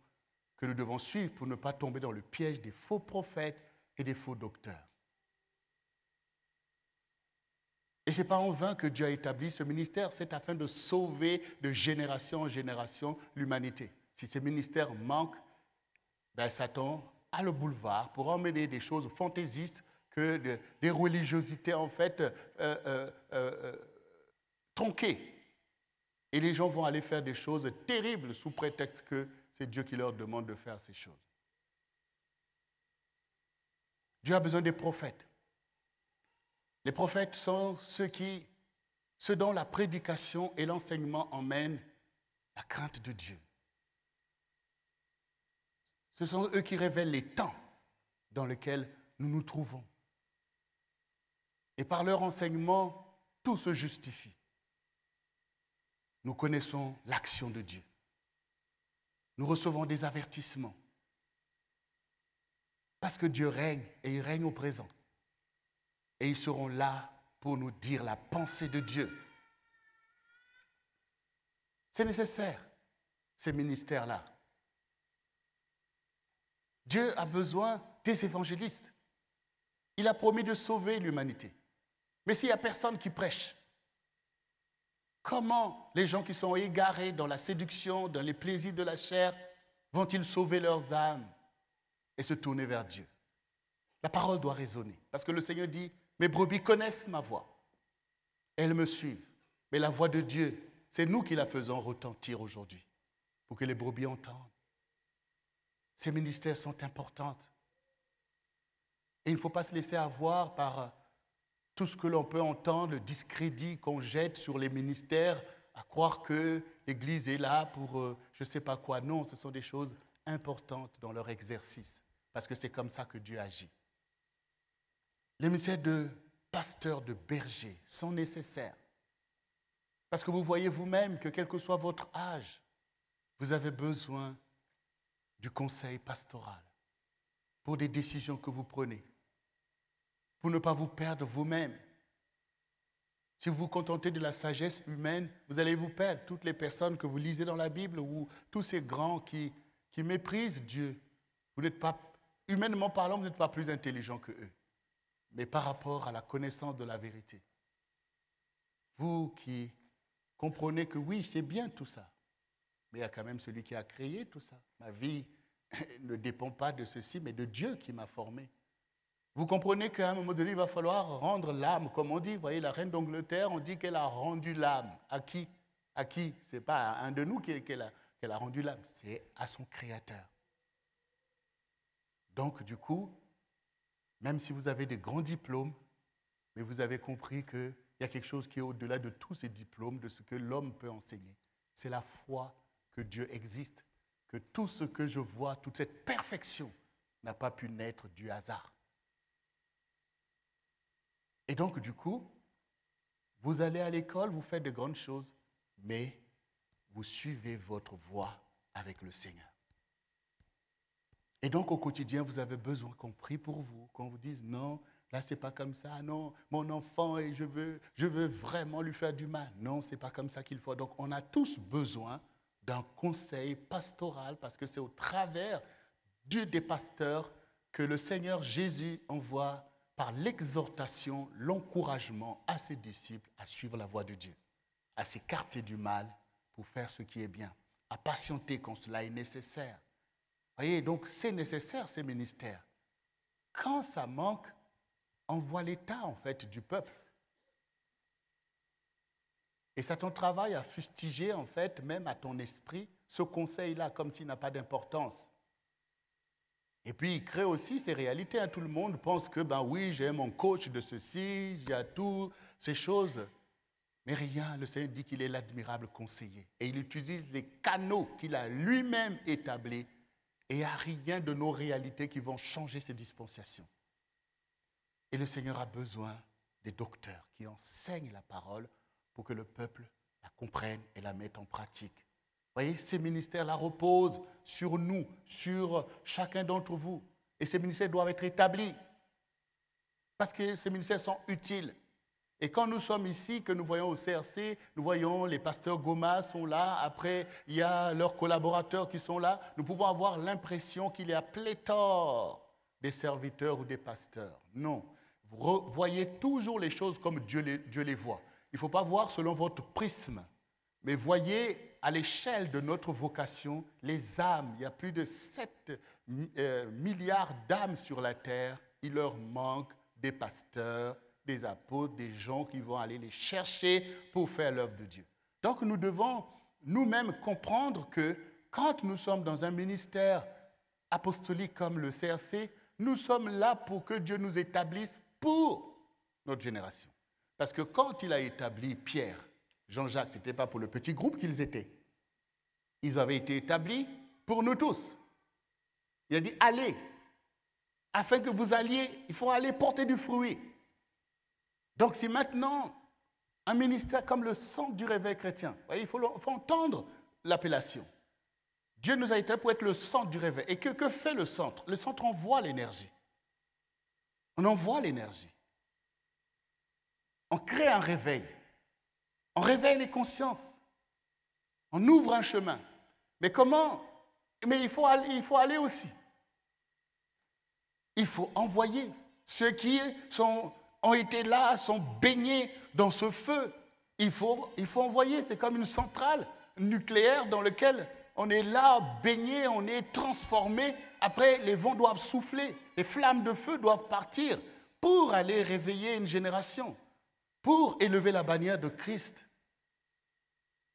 que nous devons suivre pour ne pas tomber dans le piège des faux prophètes et des faux docteurs. Et ce n'est pas en vain que Dieu a établi ce ministère, c'est afin de sauver de génération en génération l'humanité. Si ce ministère manque, ben Satan a le boulevard pour emmener des choses fantaisistes, des religiosités en fait tronquées. Et les gens vont aller faire des choses terribles sous prétexte que c'est Dieu qui leur demande de faire ces choses. Dieu a besoin des prophètes. Les prophètes sont ceux dont la prédication et l'enseignement emmènent la crainte de Dieu. Ce sont eux qui révèlent les temps dans lesquels nous nous trouvons. Et par leur enseignement, tout se justifie. Nous connaissons l'action de Dieu. Nous recevons des avertissements. Parce que Dieu règne et il règne au présent. Et ils seront là pour nous dire la pensée de Dieu. C'est nécessaire, ces ministères-là. Dieu a besoin des évangélistes. Il a promis de sauver l'humanité. Mais s'il n'y a personne qui prêche, comment les gens qui sont égarés dans la séduction, dans les plaisirs de la chair, vont-ils sauver leurs âmes et se tourner vers Dieu? La parole doit résonner. Parce que le Seigneur dit, mes brebis connaissent ma voix. Elles me suivent. Mais la voix de Dieu, c'est nous qui la faisons retentir aujourd'hui, pour que les brebis entendent. Ces ministères sont importants. Et il ne faut pas se laisser avoir par tout ce que l'on peut entendre, le discrédit qu'on jette sur les ministères, à croire que l'Église est là pour je ne sais pas quoi. Non, ce sont des choses importante dans leur exercice, parce que c'est comme ça que Dieu agit. Les ministères de pasteurs, de bergers sont nécessaires. Parce que vous voyez vous-même que quel que soit votre âge, vous avez besoin du conseil pastoral pour des décisions que vous prenez, pour ne pas vous perdre vous-même. Si vous vous contentez de la sagesse humaine, vous allez vous perdre. Toutes les personnes que vous lisez dans la Bible ou tous ces grands qui méprisent Dieu, vous n'êtes pas, humainement parlant, vous n'êtes pas plus intelligents que eux. Mais par rapport à la connaissance de la vérité, vous qui comprenez que oui, c'est bien tout ça, mais il y a quand même celui qui a créé tout ça. Ma vie ne dépend pas de ceci, mais de Dieu qui m'a formé. Vous comprenez qu'à un moment donné, il va falloir rendre l'âme, comme on dit. Vous voyez, la reine d'Angleterre, on dit qu'elle a rendu l'âme. À qui? À qui? Ce n'est pas à un de nous qu'elle a rendu l'âme, c'est à son Créateur. Donc, du coup, même si vous avez des grands diplômes, mais vous avez compris qu'il y a quelque chose qui est au-delà de tous ces diplômes, de ce que l'homme peut enseigner. C'est la foi que Dieu existe, que tout ce que je vois, toute cette perfection n'a pas pu naître du hasard. Et donc, du coup, vous allez à l'école, vous faites de grandes choses, mais vous suivez votre voie avec le Seigneur. Et donc, au quotidien, vous avez besoin qu'on prie pour vous, qu'on vous dise non, là, c'est pas comme ça, non, mon enfant, et je veux vraiment lui faire du mal. Non, c'est pas comme ça qu'il faut. Donc, on a tous besoin d'un conseil pastoral parce que c'est au travers des pasteurs que le Seigneur Jésus envoie par l'exhortation, l'encouragement à ses disciples à suivre la voie de Dieu, à s'écarter du mal pour faire ce qui est bien, à patienter quand cela est nécessaire. Voyez, donc c'est nécessaire ces ministères. Quand ça manque, on voit l'état en fait du peuple. Et c'est ton travail à fustiger en fait, même à ton esprit, ce conseil-là comme s'il n'a pas d'importance. Et puis, il crée aussi ces réalités. Tout le monde pense que, ben oui, j'ai mon coach de ceci, il y a toutes ces choses. Mais rien, le Seigneur dit qu'il est l'admirable conseiller. Et il utilise les canaux qu'il a lui-même établis. Et il n'y a rien de nos réalités qui vont changer ces dispensations. Et le Seigneur a besoin des docteurs qui enseignent la parole pour que le peuple la comprenne et la mette en pratique. Vous voyez, ces ministères-là reposent sur nous, sur chacun d'entre vous. Et ces ministères doivent être établis. Parce que ces ministères sont utiles. Et quand nous sommes ici, que nous voyons au CRC, nous voyons les pasteurs Goma sont là, après il y a leurs collaborateurs qui sont là, nous pouvons avoir l'impression qu'il y a pléthore des serviteurs ou des pasteurs. Non, vous voyez toujours les choses comme Dieu les voit. Il ne faut pas voir selon votre prisme, mais voyez à l'échelle de notre vocation les âmes. Il y a plus de 7 milliards d'âmes sur la terre. Il leur manque des pasteurs, des apôtres, des gens qui vont aller les chercher pour faire l'œuvre de Dieu. Donc nous devons nous-mêmes comprendre que quand nous sommes dans un ministère apostolique comme le CRC, nous sommes là pour que Dieu nous établisse pour notre génération. Parce que quand il a établi Pierre, Jean-Jacques, ce n'était pas pour le petit groupe qu'ils étaient. Ils avaient été établis pour nous tous. Il a dit, allez, afin que vous alliez, il faut aller porter du fruit. Donc c'est maintenant un ministère comme le centre du réveil chrétien. Vous voyez, il faut entendre l'appellation. Dieu nous a été pour être le centre du réveil. Et que fait le centre? Le centre envoie l'énergie. On envoie l'énergie. On crée un réveil. On réveille les consciences. On ouvre un chemin. Mais comment? Mais il faut aller aussi. Il faut envoyer. Ceux qui ont été là, sont baignés dans ce feu. Il faut envoyer. C'est comme une centrale nucléaire dans laquelle on est là, baigné, on est transformé. Après, les vents doivent souffler. Les flammes de feu doivent partir pour aller réveiller une génération, pour élever la bannière de Christ.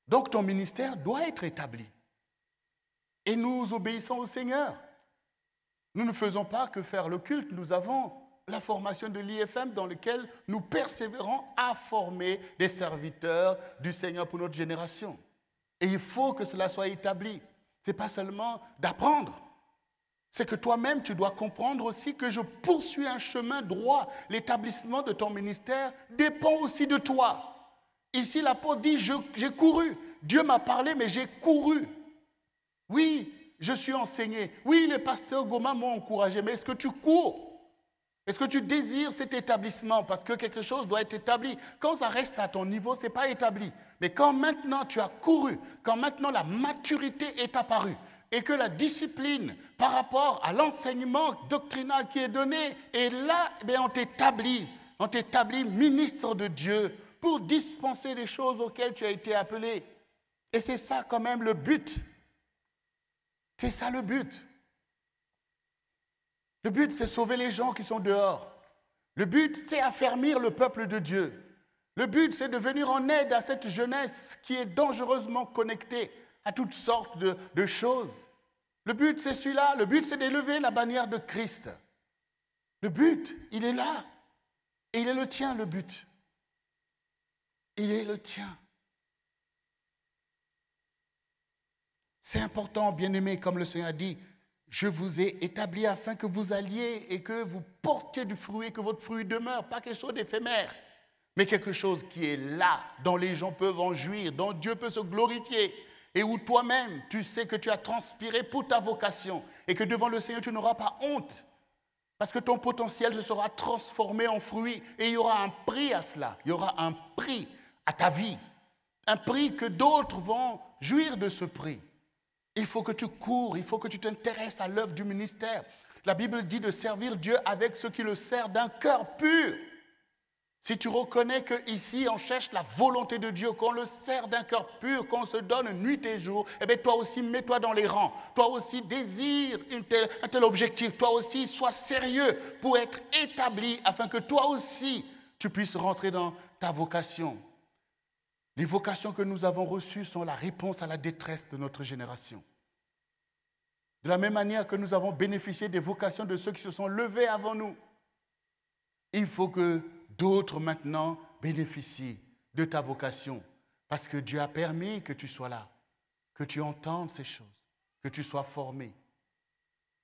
Donc ton ministère doit être établi. Et nous obéissons au Seigneur. Nous ne faisons pas que faire le culte. Nous avons la formation de l'IFM dans laquelle nous persévérons à former des serviteurs du Seigneur pour notre génération. Et il faut que cela soit établi. Ce n'est pas seulement d'apprendre. C'est que toi-même, tu dois comprendre aussi que je poursuis un chemin droit. L'établissement de ton ministère dépend aussi de toi. Ici, l'apôtre dit, j'ai couru. Dieu m'a parlé, mais j'ai couru. Oui, je suis enseigné. Oui, les pasteurs Goma m'ont encouragé, mais est-ce que tu cours? Est-ce que tu désires cet établissement? Parce que quelque chose doit être établi. Quand ça reste à ton niveau, ce n'est pas établi. Mais quand maintenant tu as couru, quand maintenant la maturité est apparue, et que la discipline par rapport à l'enseignement doctrinal qui est donné, et là, on t'établit ministre de Dieu pour dispenser les choses auxquelles tu as été appelé. Et c'est ça quand même le but. C'est ça le but. Le but, c'est sauver les gens qui sont dehors. Le but, c'est affermir le peuple de Dieu. Le but, c'est de venir en aide à cette jeunesse qui est dangereusement connectée à toutes sortes de choses. Le but, c'est celui-là. Le but, c'est d'élever la bannière de Christ. Le but, il est là. Et il est le tien, le but. Il est le tien. C'est important, bien-aimés, comme le Seigneur a dit, je vous ai établi afin que vous alliez et que vous portiez du fruit et que votre fruit demeure, pas quelque chose d'éphémère, mais quelque chose qui est là, dont les gens peuvent en jouir, dont Dieu peut se glorifier et où toi-même, tu sais que tu as transpiré pour ta vocation et que devant le Seigneur, tu n'auras pas honte parce que ton potentiel se sera transformé en fruit et il y aura un prix à cela, il y aura un prix à ta vie, un prix que d'autres vont jouir de ce prix. Il faut que tu cours, il faut que tu t'intéresses à l'œuvre du ministère. La Bible dit de servir Dieu avec ceux qui le servent d'un cœur pur. Si tu reconnais qu'ici, on cherche la volonté de Dieu, qu'on le sert d'un cœur pur, qu'on se donne nuit et jour, eh bien toi aussi, mets-toi dans les rangs. Toi aussi, désire un tel objectif. Toi aussi, sois sérieux pour être établi afin que toi aussi, tu puisses rentrer dans ta vocation. Les vocations que nous avons reçues sont la réponse à la détresse de notre génération. De la même manière que nous avons bénéficié des vocations de ceux qui se sont levés avant nous, il faut que d'autres maintenant bénéficient de ta vocation parce que Dieu a permis que tu sois là, que tu entendes ces choses, que tu sois formé.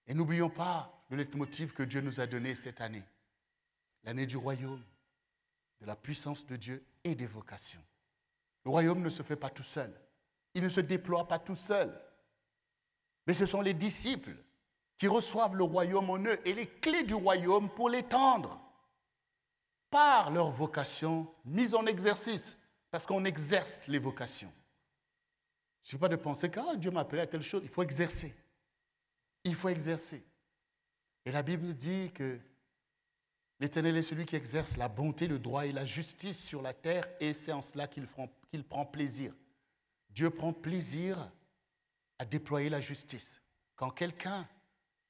Et n'oublions pas le leitmotiv que Dieu nous a donné cette année, l'année du royaume, de la puissance de Dieu et des vocations. Le royaume ne se fait pas tout seul. Il ne se déploie pas tout seul. Mais ce sont les disciples qui reçoivent le royaume en eux et les clés du royaume pour l'étendre par leur vocation mise en exercice. Parce qu'on exerce les vocations. Il ne suffit pas de penser que Dieu m'a appelé à telle chose. Il faut exercer. Il faut exercer. Et la Bible dit que l'Éternel est celui qui exerce la bonté, le droit et la justice sur la terre et c'est en cela qu'il prend plaisir. Dieu prend plaisir à déployer la justice. Quand quelqu'un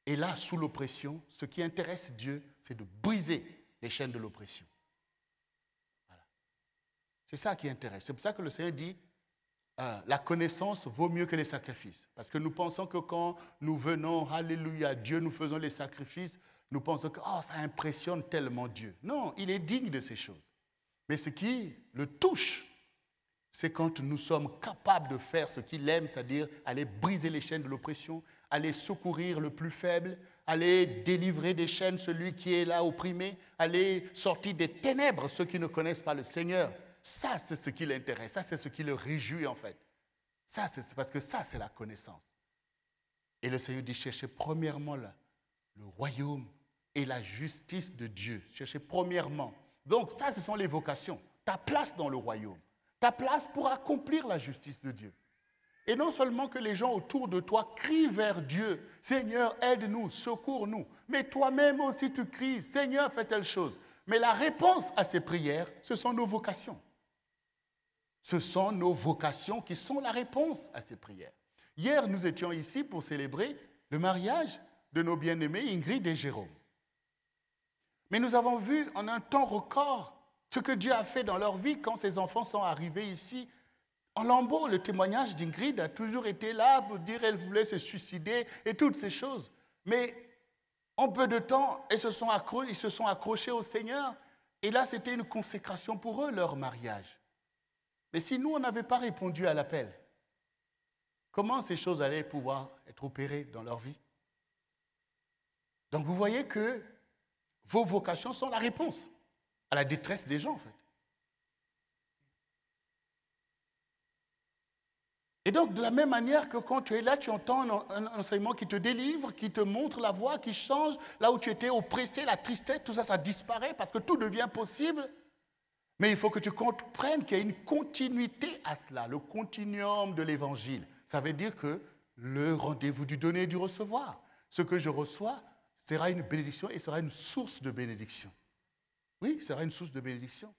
est là sous l'oppression, ce qui intéresse Dieu, c'est de briser les chaînes de l'oppression. Voilà. C'est ça qui intéresse. C'est pour ça que le Seigneur dit la connaissance vaut mieux que les sacrifices. Parce que nous pensons que quand nous venons, alléluia, Dieu, nous faisons les sacrifices, nous pensons que ça impressionne tellement Dieu. Non, il est digne de ces choses. Mais ce qui le touche, c'est quand nous sommes capables de faire ce qu'il aime, c'est-à-dire aller briser les chaînes de l'oppression, aller secourir le plus faible, aller délivrer des chaînes celui qui est là opprimé, aller sortir des ténèbres ceux qui ne connaissent pas le Seigneur. Ça, c'est ce qui l'intéresse, ça, c'est ce qui le réjouit en fait. Ça, c'est parce que ça, c'est la connaissance. Et le Seigneur dit, cherchez premièrement le royaume et la justice de Dieu. Cherchez premièrement. Donc ça, ce sont les vocations. Ta place dans le royaume. Ta place pour accomplir la justice de Dieu. Et non seulement que les gens autour de toi crient vers Dieu, Seigneur, aide-nous, secours-nous. Mais toi-même aussi tu cries, Seigneur, fais telle chose. Mais la réponse à ces prières, ce sont nos vocations. Ce sont nos vocations qui sont la réponse à ces prières. Hier, nous étions ici pour célébrer le mariage de nos bien-aimés Ingrid et Jérôme. Mais nous avons vu en un temps record ce que Dieu a fait dans leur vie quand ces enfants sont arrivés ici. En lambeaux, le témoignage d'Ingrid a toujours été là pour dire qu'elle voulait se suicider et toutes ces choses. Mais en peu de temps, ils se sont accrochés au Seigneur. Et là, c'était une consécration pour eux, leur mariage. Mais si nous, on n'avait pas répondu à l'appel, comment ces choses allaient pouvoir être opérées dans leur vie? Donc vous voyez que vos vocations sont la réponse à la détresse des gens, en fait. Et donc, de la même manière que quand tu es là, tu entends un enseignement qui te délivre, qui te montre la voie, qui change, là où tu étais oppressé, la tristesse, tout ça, ça disparaît parce que tout devient possible. Mais il faut que tu comprennes qu'il y a une continuité à cela, le continuum de l'évangile. Ça veut dire que le rendez-vous du donner et du recevoir. Ce que je reçois sera une bénédiction et sera une source de bénédiction. Oui, sera une source de bénédiction.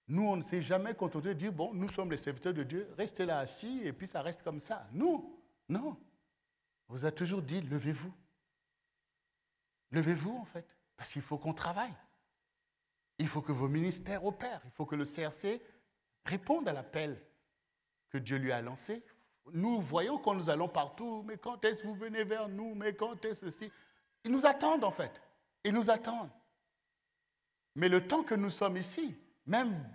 Nous, on ne s'est jamais contenté de dire, bon, nous sommes les serviteurs de Dieu, restez là assis et puis ça reste comme ça. Non, non. On vous a toujours dit, levez-vous. Levez-vous, en fait, parce qu'il faut qu'on travaille. Il faut que vos ministères opèrent. Il faut que le CRC réponde à l'appel que Dieu lui a lancé. Nous voyons quand nous allons partout, mais quand est-ce que vous venez vers nous, mais quand est-ce ceci? Ils nous attendent, en fait. Ils nous attendent. Mais le temps que nous sommes ici, même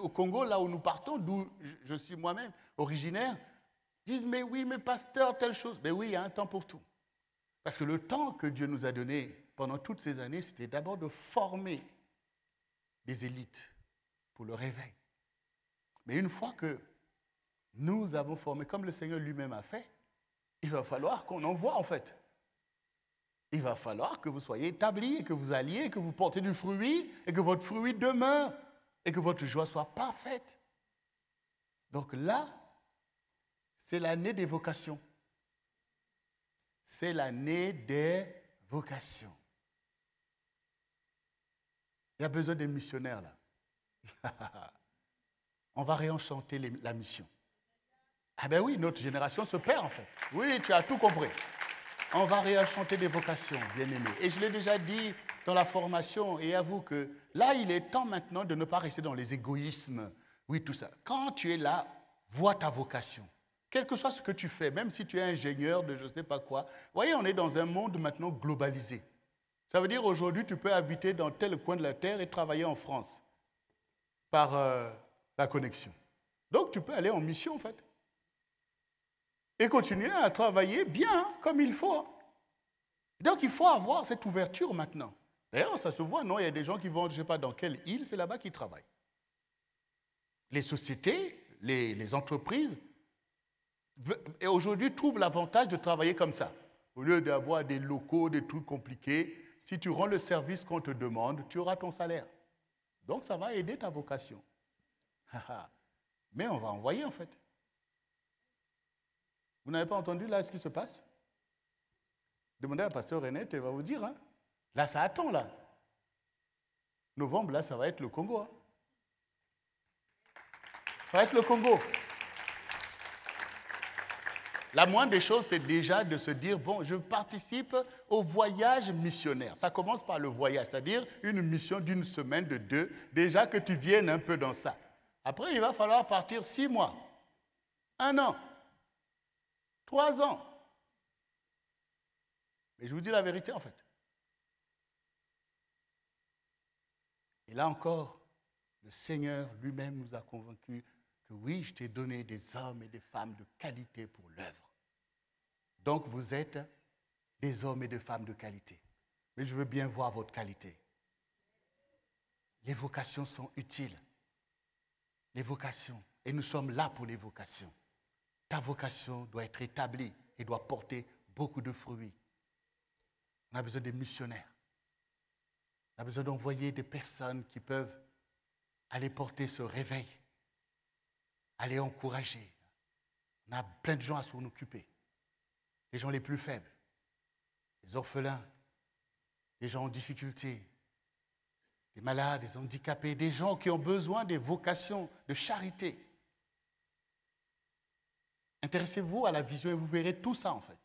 au Congo, là où nous partons, d'où je suis moi-même originaire, disent, mais oui, mais pasteur, telle chose. Mais oui, il y a un temps pour tout. Parce que le temps que Dieu nous a donné pendant toutes ces années, c'était d'abord de former des élites pour le réveil. Mais une fois que nous avons formé, comme le Seigneur lui-même a fait, il va falloir qu'on envoie, en fait. Il va falloir que vous soyez établis, et que vous alliez, et que vous portez du fruit, et que votre fruit demeure, et que votre joie soit parfaite. Donc là, c'est l'année des vocations. C'est l'année des vocations. Il y a besoin des missionnaires, là. On va réenchanter la mission. Ah ben oui, notre génération se perd, en fait. Oui, tu as tout compris. On va réenchanter des vocations, bien-aimés. Et je l'ai déjà dit dans la formation, et avoue que là, il est temps maintenant de ne pas rester dans les égoïsmes. Oui, tout ça. Quand tu es là, vois ta vocation. Quel que soit ce que tu fais, même si tu es ingénieur de je ne sais pas quoi. Vous voyez, on est dans un monde maintenant globalisé. Ça veut dire aujourd'hui, tu peux habiter dans tel coin de la terre et travailler en France par la connexion. Donc, tu peux aller en mission, en fait. Et continuer à travailler bien, comme il faut. Donc, il faut avoir cette ouverture maintenant. D'ailleurs, ça se voit, non? Il y a des gens qui vont, je ne sais pas dans quelle île, c'est là-bas qu'ils travaillent. Les sociétés, les entreprises, et aujourd'hui, trouvent l'avantage de travailler comme ça. Au lieu d'avoir des locaux, des trucs compliqués, si tu rends le service qu'on te demande, tu auras ton salaire. Donc, ça va aider ta vocation. Mais on va envoyer, en fait. Vous n'avez pas entendu là ce qui se passe? Demandez à pasteur René, il va vous dire. Hein. Là, ça attend, là. Novembre, là, ça va être le Congo. Hein. Ça va être le Congo. La moindre des choses, c'est déjà de se dire, bon, je participe au voyage missionnaire. Ça commence par le voyage, c'est-à-dire une mission d'une semaine, de 2. Déjà que tu viennes un peu dans ça. Après, il va falloir partir 6 mois, 1 an, 3 ans. Mais je vous dis la vérité, en fait. Et là encore, le Seigneur lui-même nous a convaincus que oui, je t'ai donné des hommes et des femmes de qualité pour l'œuvre. Donc, vous êtes des hommes et des femmes de qualité. Mais je veux bien voir votre qualité. Les vocations sont utiles. Les vocations. Et nous sommes là pour les vocations. Ta vocation doit être établie et doit porter beaucoup de fruits. On a besoin de missionnaires. On a besoin d'envoyer des personnes qui peuvent aller porter ce réveil, aller encourager. On a plein de gens à s'en occuper. Les gens les plus faibles, les orphelins, les gens en difficulté, des malades, des handicapés, des gens qui ont besoin des vocations de charité. Intéressez-vous à la vision et vous verrez tout ça en fait.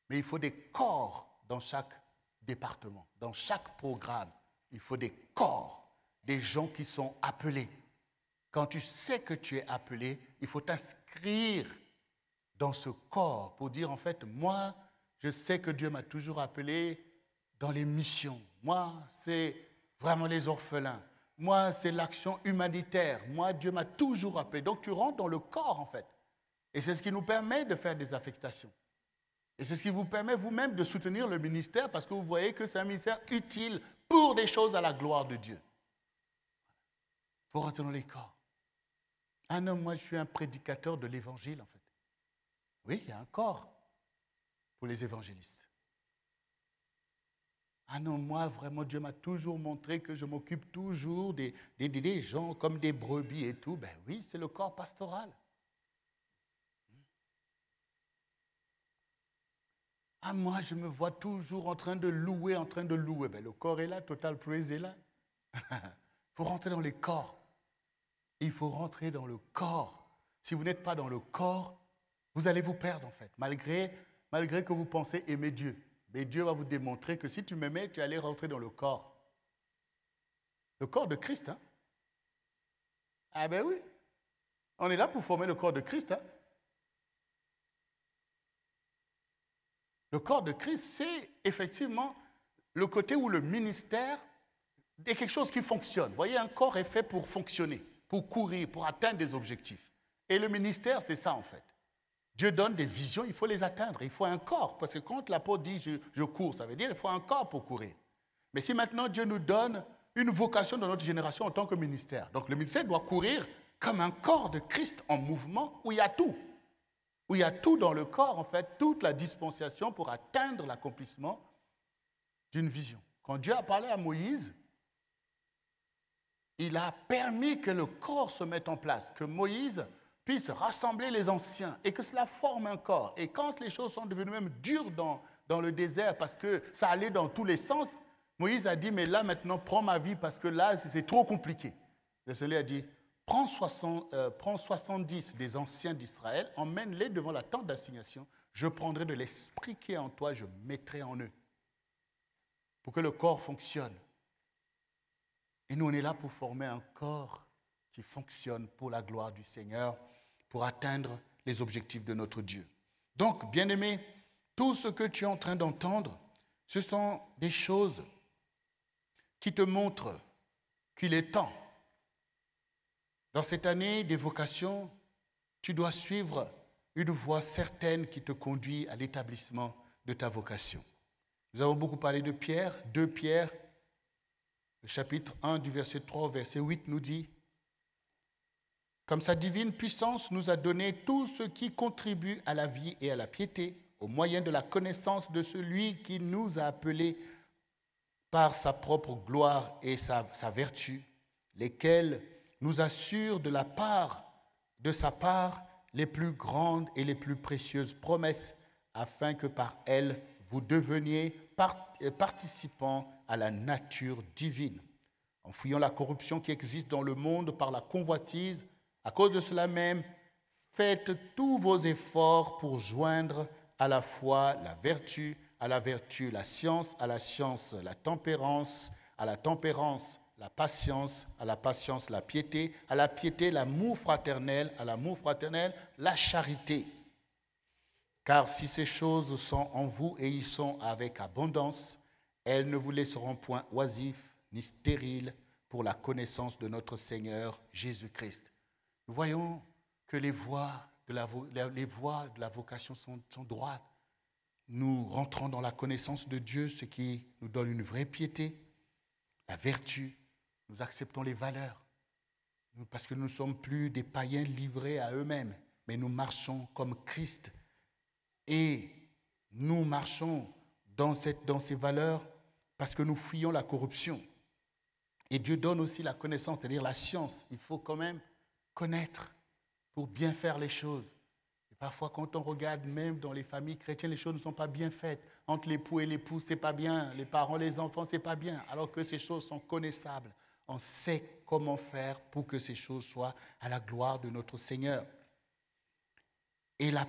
Mais il faut des corps dans chaque département, dans chaque programme. Il faut des corps, des gens qui sont appelés. Quand tu sais que tu es appelé, il faut t'inscrire dans ce corps pour dire en fait, moi, je sais que Dieu m'a toujours appelé dans les missions. Moi, c'est vraiment les orphelins. Moi, c'est l'action humanitaire. Moi, Dieu m'a toujours appelé. Donc, tu rentres dans le corps en fait. Et c'est ce qui nous permet de faire des affectations. Et c'est ce qui vous permet vous-même de soutenir le ministère parce que vous voyez que c'est un ministère utile pour des choses à la gloire de Dieu. Il faut rentrer dans les corps. Ah non, moi je suis un prédicateur de l'évangile en fait. Oui, il y a un corps pour les évangélistes. Ah non, moi vraiment Dieu m'a toujours montré que je m'occupe toujours des gens comme des brebis et tout. Ben oui, c'est le corps pastoral. Ah moi je me vois toujours en train de louer. Ben le corps est là, Total Praise est là. Il faut rentrer dans les corps. Il faut rentrer dans le corps. Si vous n'êtes pas dans le corps, vous allez vous perdre en fait, malgré que vous pensez aimer Dieu. Mais Dieu va vous démontrer que si tu m'aimais, tu allais rentrer dans le corps. Le corps de Christ, hein? Ah ben oui. On est là pour former le corps de Christ, hein? Le corps de Christ, c'est effectivement le côté où le ministère est quelque chose qui fonctionne. Vous voyez, un corps est fait pour fonctionner, pour courir, pour atteindre des objectifs. Et le ministère, c'est ça en fait. Dieu donne des visions, il faut les atteindre. Il faut un corps. Parce que quand l'apôtre dit je cours, ça veut dire qu'il faut un corps pour courir. Mais si maintenant Dieu nous donne une vocation dans notre génération en tant que ministère, donc le ministère doit courir comme un corps de Christ en mouvement où il y a tout. Où il y a tout dans le corps, en fait, toute la dispensation pour atteindre l'accomplissement d'une vision. Quand Dieu a parlé à Moïse, il a permis que le corps se mette en place, que Moïse puisse rassembler les anciens et que cela forme un corps. Et quand les choses sont devenues même dures dans le désert parce que ça allait dans tous les sens, Moïse a dit, mais là maintenant, prends ma vie parce que là, c'est trop compliqué. Le Seigneur a dit, prends 70 des anciens d'Israël, emmène-les devant la tente d'assignation, je prendrai de l'esprit qui est en toi, je mettrai en eux. Pour que le corps fonctionne. Et nous, on est là pour former un corps qui fonctionne pour la gloire du Seigneur, pour atteindre les objectifs de notre Dieu. Donc, bien-aimé, tout ce que tu es en train d'entendre, ce sont des choses qui te montrent qu'il est temps. Dans cette année des vocations, tu dois suivre une voie certaine qui te conduit à l'établissement de ta vocation. Nous avons beaucoup parlé de Pierre. 2 Pierre, le chapitre 1 du verset 3 au verset 8 nous dit « Comme sa divine puissance nous a donné tout ce qui contribue à la vie et à la piété, au moyen de la connaissance de celui qui nous a appelés par sa propre gloire et sa vertu, lesquels nous assurent de sa part les plus grandes et les plus précieuses promesses, afin que par elles vous deveniez participants à la nature divine. En fuyant la corruption qui existe dans le monde par la convoitise, à cause de cela même, faites tous vos efforts pour joindre à la foi la vertu, à la vertu la science, à la science la tempérance, à la tempérance la patience, à la patience la piété, à la piété l'amour fraternel, à l'amour fraternel la charité. Car si ces choses sont en vous et y sont avec abondance, elles ne vous laisseront point oisifs ni stériles pour la connaissance de notre Seigneur Jésus-Christ. Nous voyons que les voies de la vocation sont droites. Nous rentrons dans la connaissance de Dieu, ce qui nous donne une vraie piété, la vertu. Nous acceptons les valeurs, parce que nous ne sommes plus des païens livrés à eux-mêmes, mais nous marchons comme Christ. Et nous marchons dans ces valeurs parce que nous fuyons la corruption. Et Dieu donne aussi la connaissance, c'est-à-dire la science. Il faut quand même connaître pour bien faire les choses. Et parfois, quand on regarde même dans les familles chrétiennes, les choses ne sont pas bien faites. Entre l'époux et l'épouse, ce n'est pas bien. Les parents, les enfants, ce n'est pas bien. Alors que ces choses sont connaissables. On sait comment faire pour que ces choses soient à la gloire de notre Seigneur. Et la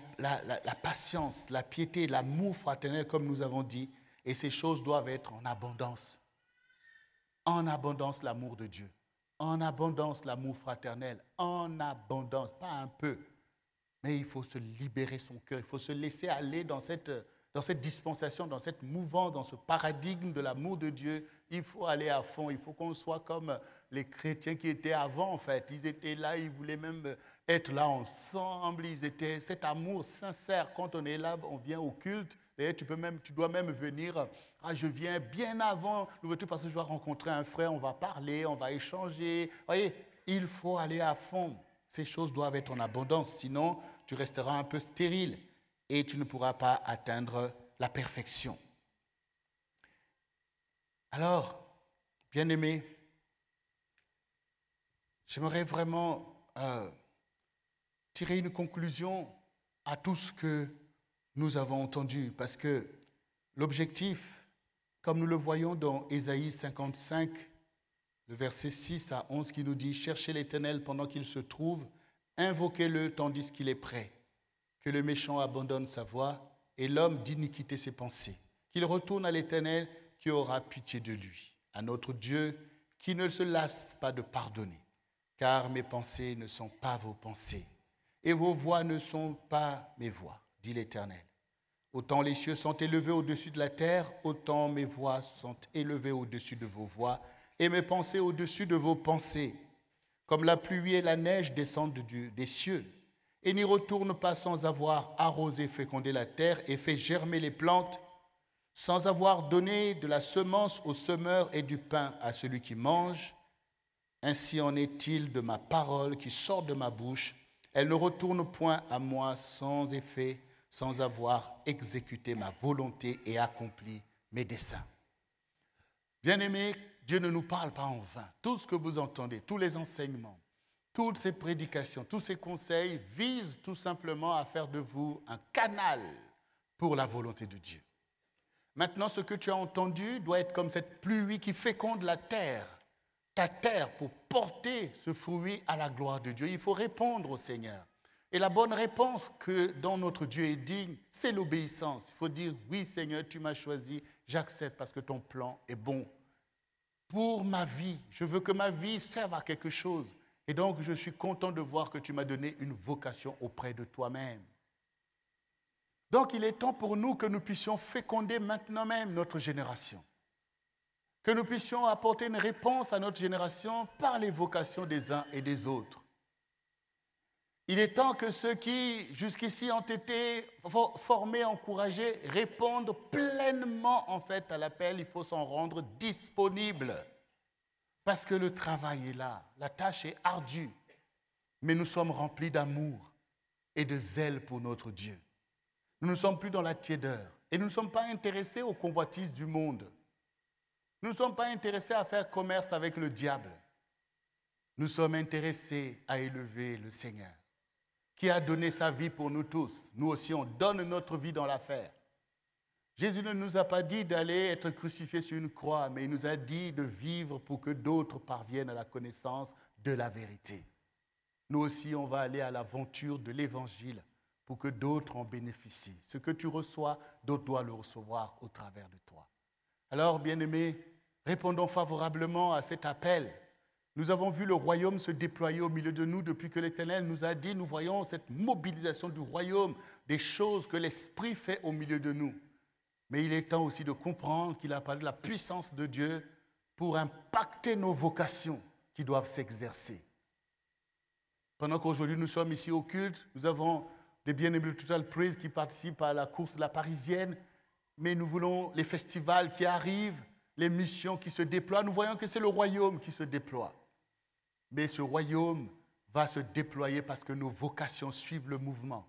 patience, la piété, l'amour fraternel, comme nous avons dit, et ces choses doivent être en abondance. En abondance, l'amour de Dieu. En abondance, l'amour fraternel. En abondance, pas un peu. Mais il faut se libérer son cœur. Il faut se laisser aller dans cette dans cette dispensation, dans cette mouvance, dans ce paradigme de l'amour de Dieu, il faut aller à fond. Il faut qu'on soit comme les chrétiens qui étaient avant, en fait. Ils étaient là, ils voulaient même être là ensemble. Ils étaient cet amour sincère. Quand on est là, on vient au culte. D'ailleurs, tu dois même venir. Ah, je viens bien avant l'ouverture parce que je dois rencontrer un frère. On va parler, on va échanger. Vous voyez, il faut aller à fond. Ces choses doivent être en abondance. Sinon, tu resteras un peu stérile et tu ne pourras pas atteindre la perfection. Alors, bien-aimés, j'aimerais vraiment tirer une conclusion à tout ce que nous avons entendu, parce que l'objectif, comme nous le voyons dans Ésaïe 55, le verset 6 à 11 qui nous dit « Cherchez l'Éternel pendant qu'il se trouve, invoquez-le tandis qu'il est prêt, que le méchant abandonne sa voie et l'homme d'iniquité ses pensées, qu'il retourne à l'Éternel qui aura pitié de lui, à notre Dieu qui ne se lasse pas de pardonner, car mes pensées ne sont pas vos pensées et vos voies ne sont pas mes voies, dit l'Éternel. Autant les cieux sont élevés au-dessus de la terre, autant mes voies sont élevées au-dessus de vos voies et mes pensées au-dessus de vos pensées. Comme la pluie et la neige descendent des cieux et n'y retournent pas sans avoir arrosé, fécondé la terre et fait germer les plantes, sans avoir donné de la semence au semeur et du pain à celui qui mange, ainsi en est-il de ma parole qui sort de ma bouche. Elle ne retourne point à moi sans effet, sans avoir exécuté ma volonté et accompli mes desseins. Bien-aimés, Dieu ne nous parle pas en vain. Tout ce que vous entendez, tous les enseignements, toutes ces prédications, tous ces conseils visent tout simplement à faire de vous un canal pour la volonté de Dieu. Maintenant, ce que tu as entendu doit être comme cette pluie qui féconde la terre, ta terre, pour porter ce fruit à la gloire de Dieu. Il faut répondre au Seigneur. Et la bonne réponse que dont notre Dieu est digne, c'est l'obéissance. Il faut dire, oui Seigneur, tu m'as choisi, j'accepte parce que ton plan est bon. Pour ma vie, je veux que ma vie serve à quelque chose. Et donc, je suis content de voir que tu m'as donné une vocation auprès de toi-même. Donc, il est temps pour nous que nous puissions féconder maintenant même notre génération. Que nous puissions apporter une réponse à notre génération par les vocations des uns et des autres. Il est temps que ceux qui, jusqu'ici, ont été formés, encouragés, répondent pleinement, en fait, à l'appel. Il faut s'en rendre disponible. Parce que le travail est là. La tâche est ardue. Mais nous sommes remplis d'amour et de zèle pour notre Dieu. Nous ne sommes plus dans la tiédeur. Et nous ne sommes pas intéressés aux convoitises du monde. Nous ne sommes pas intéressés à faire commerce avec le diable. Nous sommes intéressés à élever le Seigneur, qui a donné sa vie pour nous tous. Nous aussi, on donne notre vie dans l'affaire. Jésus ne nous a pas dit d'aller être crucifiés sur une croix, mais il nous a dit de vivre pour que d'autres parviennent à la connaissance de la vérité. Nous aussi, on va aller à l'aventure de l'Évangile pour que d'autres en bénéficient. Ce que tu reçois, d'autres doivent le recevoir au travers de toi. Alors, bien-aimés, répondons favorablement à cet appel. Nous avons vu le royaume se déployer au milieu de nous depuis que l'Éternel nous a dit, nous voyons cette mobilisation du royaume, des choses que l'Esprit fait au milieu de nous. Mais il est temps aussi de comprendre qu'il a parlé de la puissance de Dieu pour impacter nos vocations qui doivent s'exercer. Pendant qu'aujourd'hui nous sommes ici au culte, nous avons des bien-aimés de Total Praise qui participent à la course de la Parisienne, mais nous voulons les festivals qui arrivent, les missions qui se déploient. Nous voyons que c'est le royaume qui se déploie. Mais ce royaume va se déployer parce que nos vocations suivent le mouvement.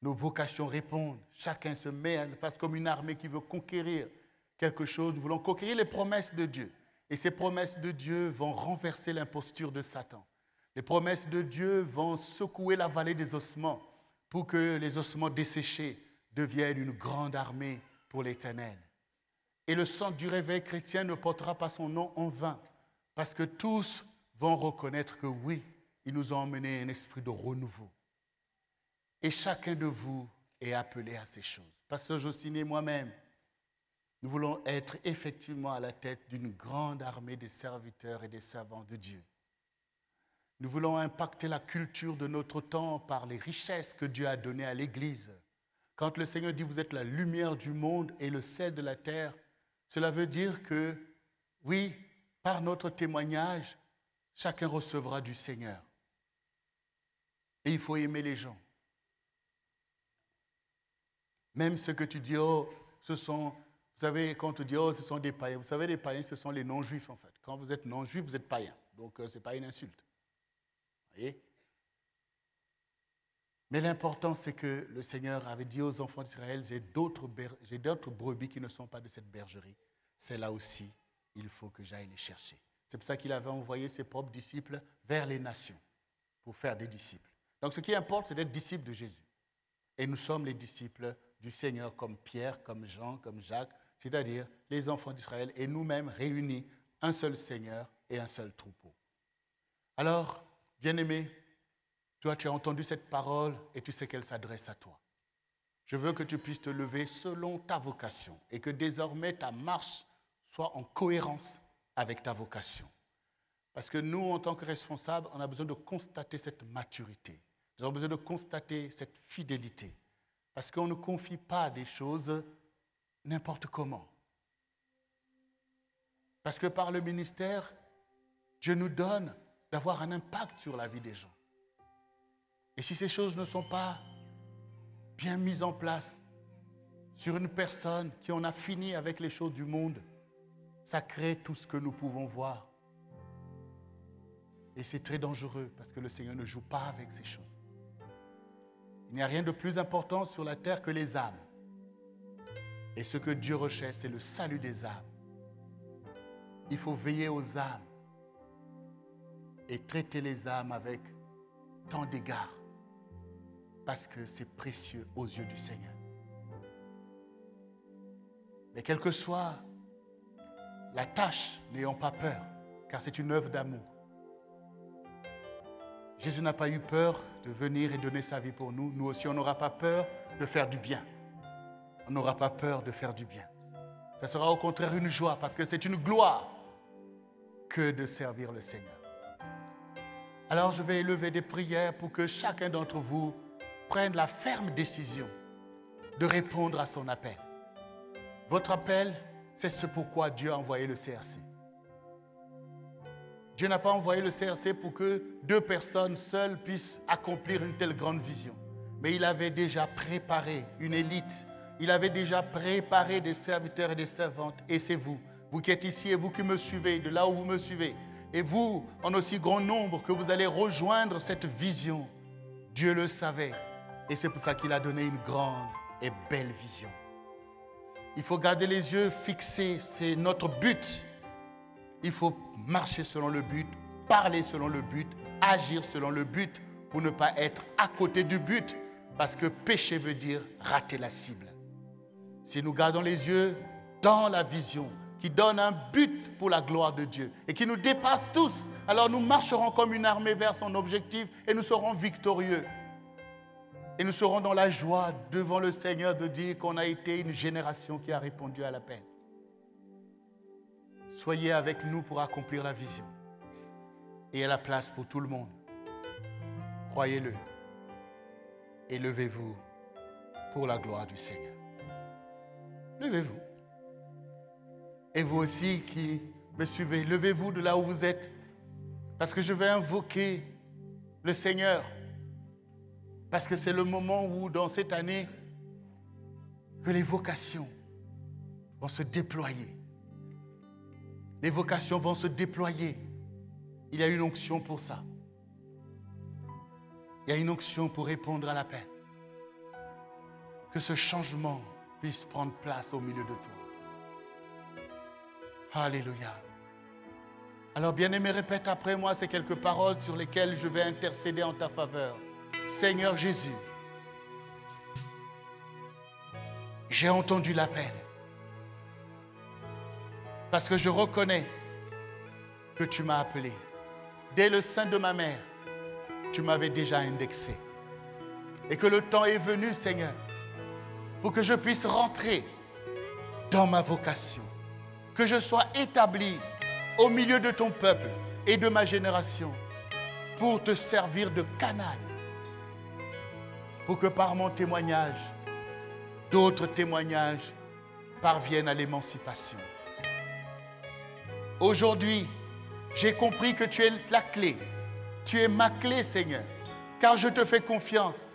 Nos vocations répondent. Chacun se met en place comme une armée qui veut conquérir quelque chose. Nous voulons conquérir les promesses de Dieu. Et ces promesses de Dieu vont renverser l'imposture de Satan. Les promesses de Dieu vont secouer la vallée des ossements pour que les ossements desséchés deviennent une grande armée pour l'Éternel. Et le centre du réveil chrétien ne portera pas son nom en vain, parce que tous vont reconnaître que oui, ils nous ont emmené un esprit de renouveau. Et chacun de vous est appelé à ces choses. Pasteur Jocelyne et moi-même, nous voulons être effectivement à la tête d'une grande armée des serviteurs et des servants de Dieu. Nous voulons impacter la culture de notre temps par les richesses que Dieu a données à l'Église. Quand le Seigneur dit vous êtes la lumière du monde et le sel de la terre, cela veut dire que, oui, par notre témoignage, chacun recevra du Seigneur. Et il faut aimer les gens. Même ce que tu dis, oh, ce sont, vous savez, quand on dit, oh, ce sont des païens. Vous savez, les païens, ce sont les non-juifs, en fait. Quand vous êtes non-juif, vous êtes païen. Donc, ce n'est pas une insulte. Vous voyez? Mais l'important, c'est que le Seigneur avait dit aux enfants d'Israël, j'ai d'autres brebis qui ne sont pas de cette bergerie. C'est là aussi, il faut que j'aille les chercher. C'est pour ça qu'il avait envoyé ses propres disciples vers les nations pour faire des disciples. Donc, ce qui importe, c'est d'être disciple de Jésus. Et nous sommes les disciples du Seigneur comme Pierre, comme Jean, comme Jacques, c'est-à-dire les enfants d'Israël et nous-mêmes réunis, un seul Seigneur et un seul troupeau. Alors, bien-aimé, toi, tu as entendu cette parole et tu sais qu'elle s'adresse à toi. Je veux que tu puisses te lever selon ta vocation et que désormais ta marche soit en cohérence avec ta vocation. Parce que nous, en tant que responsables, on a besoin de constater cette maturité. Nous avons besoin de constater cette fidélité. Parce qu'on ne confie pas des choses n'importe comment. Parce que par le ministère, Dieu nous donne d'avoir un impact sur la vie des gens. Et si ces choses ne sont pas bien mises en place sur une personne qui en a fini avec les choses du monde, ça crée tout ce que nous pouvons voir. Et c'est très dangereux parce que le Seigneur ne joue pas avec ces choses. Il n'y a rien de plus important sur la terre que les âmes. Et ce que Dieu recherche, c'est le salut des âmes. Il faut veiller aux âmes et traiter les âmes avec tant d'égards. Parce que c'est précieux aux yeux du Seigneur. Mais quelle que soit la tâche, n'ayons pas peur, car c'est une œuvre d'amour. Jésus n'a pas eu peur de venir et donner sa vie pour nous. Nous aussi, on n'aura pas peur de faire du bien. On n'aura pas peur de faire du bien. Ça sera au contraire une joie, parce que c'est une gloire que de servir le Seigneur. Alors, je vais élever des prières pour que chacun d'entre vous prenne la ferme décision de répondre à son appel. Votre appel, c'est ce pourquoi Dieu a envoyé le CRC. Dieu n'a pas envoyé le CRC pour que 2 personnes seules puissent accomplir une telle grande vision. Mais il avait déjà préparé une élite. Il avait déjà préparé des serviteurs et des servantes. Et c'est vous, vous qui êtes ici et vous qui me suivez, de là où vous me suivez. Et vous, en aussi grand nombre que vous allez rejoindre cette vision. Dieu le savait. Et c'est pour ça qu'il a donné une grande et belle vision. Il faut garder les yeux fixés, c'est notre but. Il faut marcher selon le but, parler selon le but, agir selon le but pour ne pas être à côté du but. Parce que pécher veut dire rater la cible. Si nous gardons les yeux dans la vision qui donne un but pour la gloire de Dieu et qui nous dépasse tous, alors nous marcherons comme une armée vers son objectif et nous serons victorieux. Et nous serons dans la joie devant le Seigneur de dire qu'on a été une génération qui a répondu à l'appel. Soyez avec nous pour accomplir la vision. Et il y a la place pour tout le monde. Croyez-le. Et levez-vous pour la gloire du Seigneur. Levez-vous. Et vous aussi qui me suivez, levez-vous de là où vous êtes. Parce que je vais invoquer le Seigneur. Parce que c'est le moment où, dans cette année, que les vocations vont se déployer. Les vocations vont se déployer. Il y a une onction pour ça. Il y a une onction pour répondre à l'appel. Que ce changement puisse prendre place au milieu de toi. Alléluia. Alors, bien-aimé, répète après moi ces quelques paroles sur lesquelles je vais intercéder en ta faveur. Seigneur Jésus, j'ai entendu l'appel parce que je reconnais que tu m'as appelé. Dès le sein de ma mère, tu m'avais déjà indexé. Et que le temps est venu, Seigneur, pour que je puisse rentrer dans ma vocation. Que je sois établi au milieu de ton peuple et de ma génération pour te servir de canal. Pour que par mon témoignage, d'autres témoignages parviennent à l'émancipation. Aujourd'hui, j'ai compris que tu es la clé. Tu es ma clé, Seigneur, car je te fais confiance,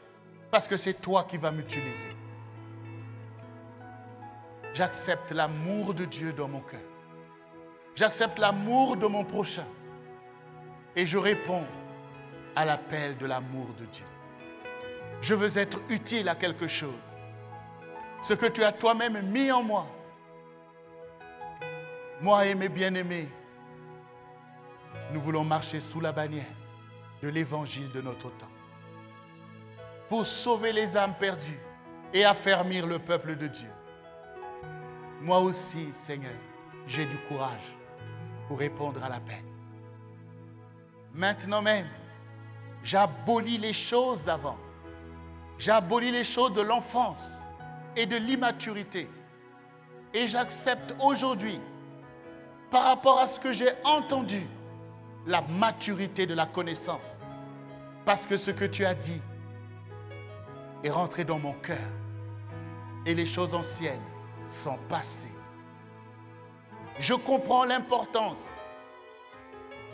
parce que c'est toi qui vas m'utiliser. J'accepte l'amour de Dieu dans mon cœur. J'accepte l'amour de mon prochain. Et je réponds à l'appel de l'amour de Dieu. Je veux être utile à quelque chose. Ce que tu as toi-même mis en moi. Moi et mes bien-aimés, nous voulons marcher sous la bannière de l'évangile de notre temps. Pour sauver les âmes perdues et affermir le peuple de Dieu. Moi aussi, Seigneur, j'ai du courage pour répondre à l'appel. Maintenant même, j'abolis les choses d'avant. J'abolis les choses de l'enfance et de l'immaturité. Et j'accepte aujourd'hui, par rapport à ce que j'ai entendu, la maturité de la connaissance. Parce que ce que tu as dit est rentré dans mon cœur. Et les choses anciennes sont passées. Je comprends l'importance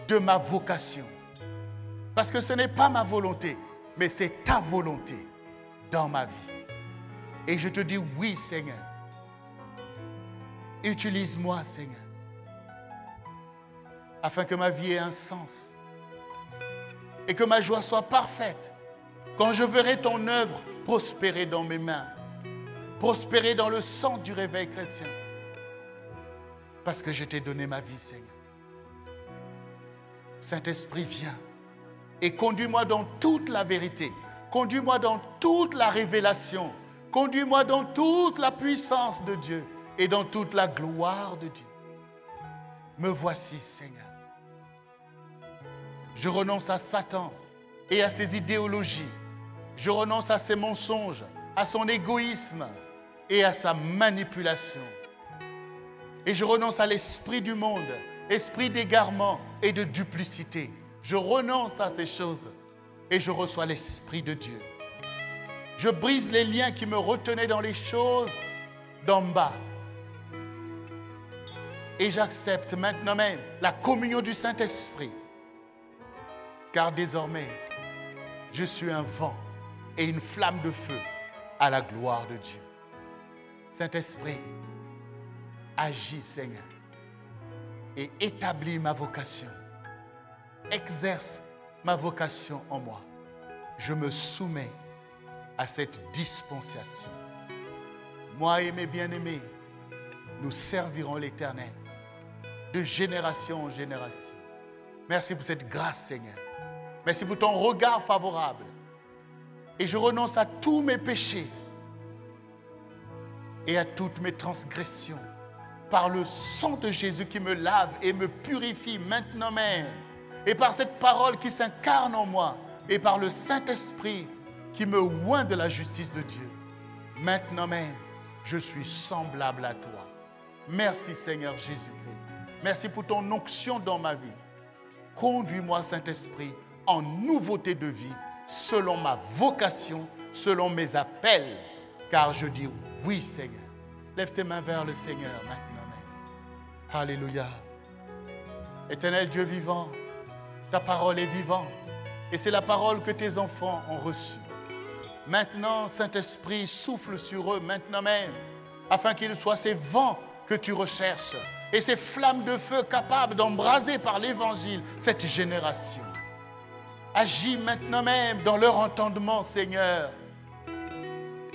de ma vocation. Parce que ce n'est pas ma volonté, mais c'est ta volonté dans ma vie. Et je te dis oui, Seigneur. Utilise-moi, Seigneur, afin que ma vie ait un sens et que ma joie soit parfaite quand je verrai ton œuvre prospérer dans mes mains, prospérer dans le sang du réveil chrétien. Parce que je t'ai donné ma vie, Seigneur. Saint-Esprit, viens et conduis-moi dans toute la vérité. Conduis-moi dans toute la révélation. Conduis-moi dans toute la puissance de Dieu et dans toute la gloire de Dieu. Me voici, Seigneur. Je renonce à Satan et à ses idéologies. Je renonce à ses mensonges, à son égoïsme et à sa manipulation. Et je renonce à l'esprit du monde, esprit d'égarement et de duplicité. Je renonce à ces choses et je reçois l'Esprit de Dieu. Je brise les liens qui me retenaient dans les choses d'en bas. Et j'accepte maintenant même la communion du Saint-Esprit. Car désormais, je suis un vent et une flamme de feu à la gloire de Dieu. Saint-Esprit, agis, Seigneur, et établis ma vocation. Exerce ma vocation en moi. Je me soumets à cette dispensation. Moi et mes bien-aimés, nous servirons l'Éternel de génération en génération. Merci pour cette grâce, Seigneur. Merci pour ton regard favorable. Et je renonce à tous mes péchés et à toutes mes transgressions par le sang de Jésus qui me lave et me purifie maintenant même. Et par cette parole qui s'incarne en moi et par le Saint-Esprit qui me oint de la justice de Dieu. Maintenant même, je suis semblable à toi. Merci, Seigneur Jésus-Christ. Merci pour ton onction dans ma vie. Conduis-moi, Saint-Esprit, en nouveauté de vie, selon ma vocation, selon mes appels. Car je dis oui, Seigneur. Lève tes mains vers le Seigneur maintenant même. Alléluia. Éternel Dieu vivant, ta parole est vivante. Et c'est la parole que tes enfants ont reçue. Maintenant, Saint-Esprit, souffle sur eux maintenant même, afin qu'ils soient ces vents que tu recherches et ces flammes de feu capables d'embraser par l'Évangile cette génération. Agis maintenant même dans leur entendement, Seigneur,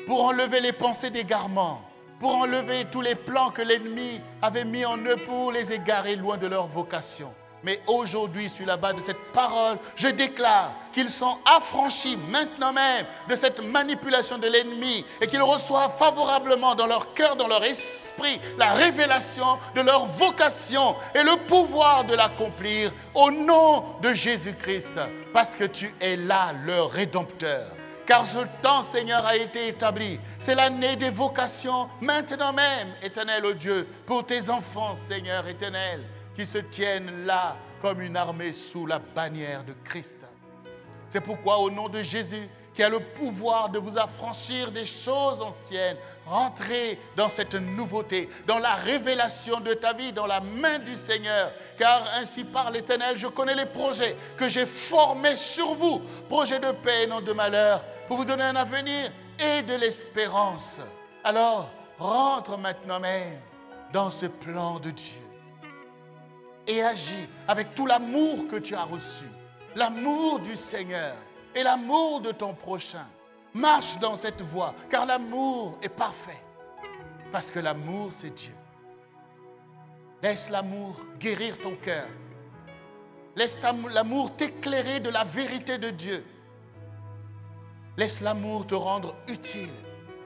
pour enlever les pensées d'égarement, pour enlever tous les plans que l'ennemi avait mis en eux pour les égarer loin de leur vocation. Mais aujourd'hui, sur la base de cette parole, je déclare qu'ils sont affranchis maintenant même de cette manipulation de l'ennemi et qu'ils reçoivent favorablement dans leur cœur, dans leur esprit, la révélation de leur vocation et le pouvoir de l'accomplir au nom de Jésus-Christ, parce que tu es là, leur Rédempteur. Car ce temps, Seigneur, a été établi. C'est l'année des vocations maintenant même, Éternel, ô Dieu, pour tes enfants, Seigneur éternel, qui se tiennent là comme une armée sous la bannière de Christ. C'est pourquoi, au nom de Jésus, qui a le pouvoir de vous affranchir des choses anciennes. Rentrez dans cette nouveauté, dans la révélation de ta vie, dans la main du Seigneur. Car ainsi parle l'Éternel, je connais les projets que j'ai formés sur vous, projets de paix et non de malheur, pour vous donner un avenir et de l'espérance. Alors, rentre maintenant même dans ce plan de Dieu et agis avec tout l'amour que tu as reçu, l'amour du Seigneur et l'amour de ton prochain. Marche dans cette voie, car l'amour est parfait, parce que l'amour, c'est Dieu. Laisse l'amour guérir ton cœur. Laisse l'amour t'éclairer de la vérité de Dieu. Laisse l'amour te rendre utile,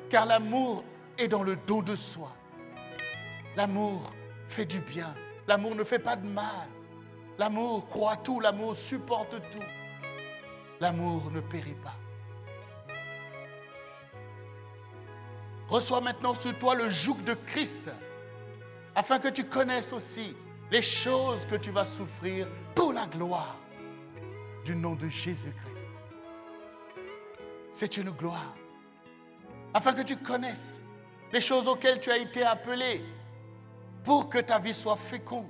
car l'amour est dans le don de soi. L'amour fait du bien. L'amour ne fait pas de mal. L'amour croit tout, l'amour supporte tout. L'amour ne périt pas. Reçois maintenant sur toi le joug de Christ, afin que tu connaisses aussi les choses que tu vas souffrir pour la gloire du nom de Jésus-Christ. C'est une gloire. Afin que tu connaisses les choses auxquelles tu as été appelé pour que ta vie soit féconde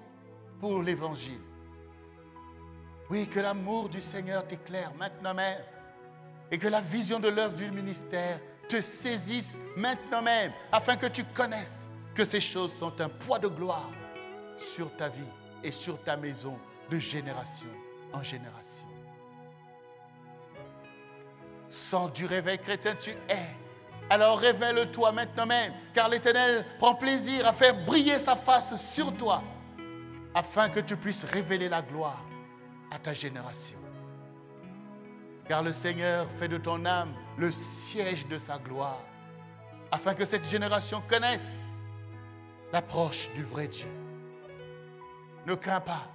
pour l'Évangile. Oui, que l'amour du Seigneur t'éclaire maintenant même et que la vision de l'œuvre du ministère te saisisse maintenant même afin que tu connaisses que ces choses sont un poids de gloire sur ta vie et sur ta maison de génération en génération. Sans du réveil chrétien, tu es. Alors révèle-toi maintenant même, car l'Éternel prend plaisir à faire briller sa face sur toi, afin que tu puisses révéler la gloire à ta génération. Car le Seigneur fait de ton âme le siège de sa gloire, afin que cette génération connaisse l'approche du vrai Dieu. Ne crains pas,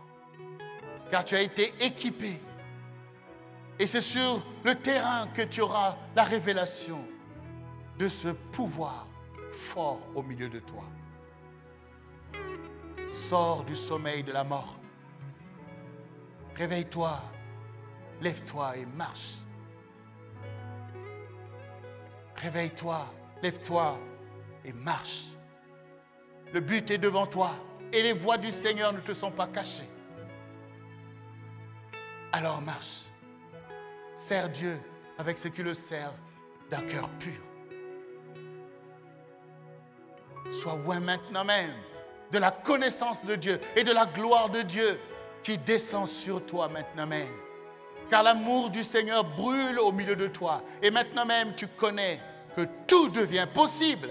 car tu as été équipé. Et c'est sur le terrain que tu auras la révélation de ce pouvoir fort au milieu de toi. Sors du sommeil de la mort. Réveille-toi, lève-toi et marche. Réveille-toi, lève-toi et marche. Le but est devant toi et les voies du Seigneur ne te sont pas cachées. Alors marche. Sers Dieu avec ce qui le sert d'un cœur pur. Sois oint maintenant même de la connaissance de Dieu et de la gloire de Dieu qui descend sur toi maintenant même. Car l'amour du Seigneur brûle au milieu de toi. Et maintenant même, tu connais que tout devient possible.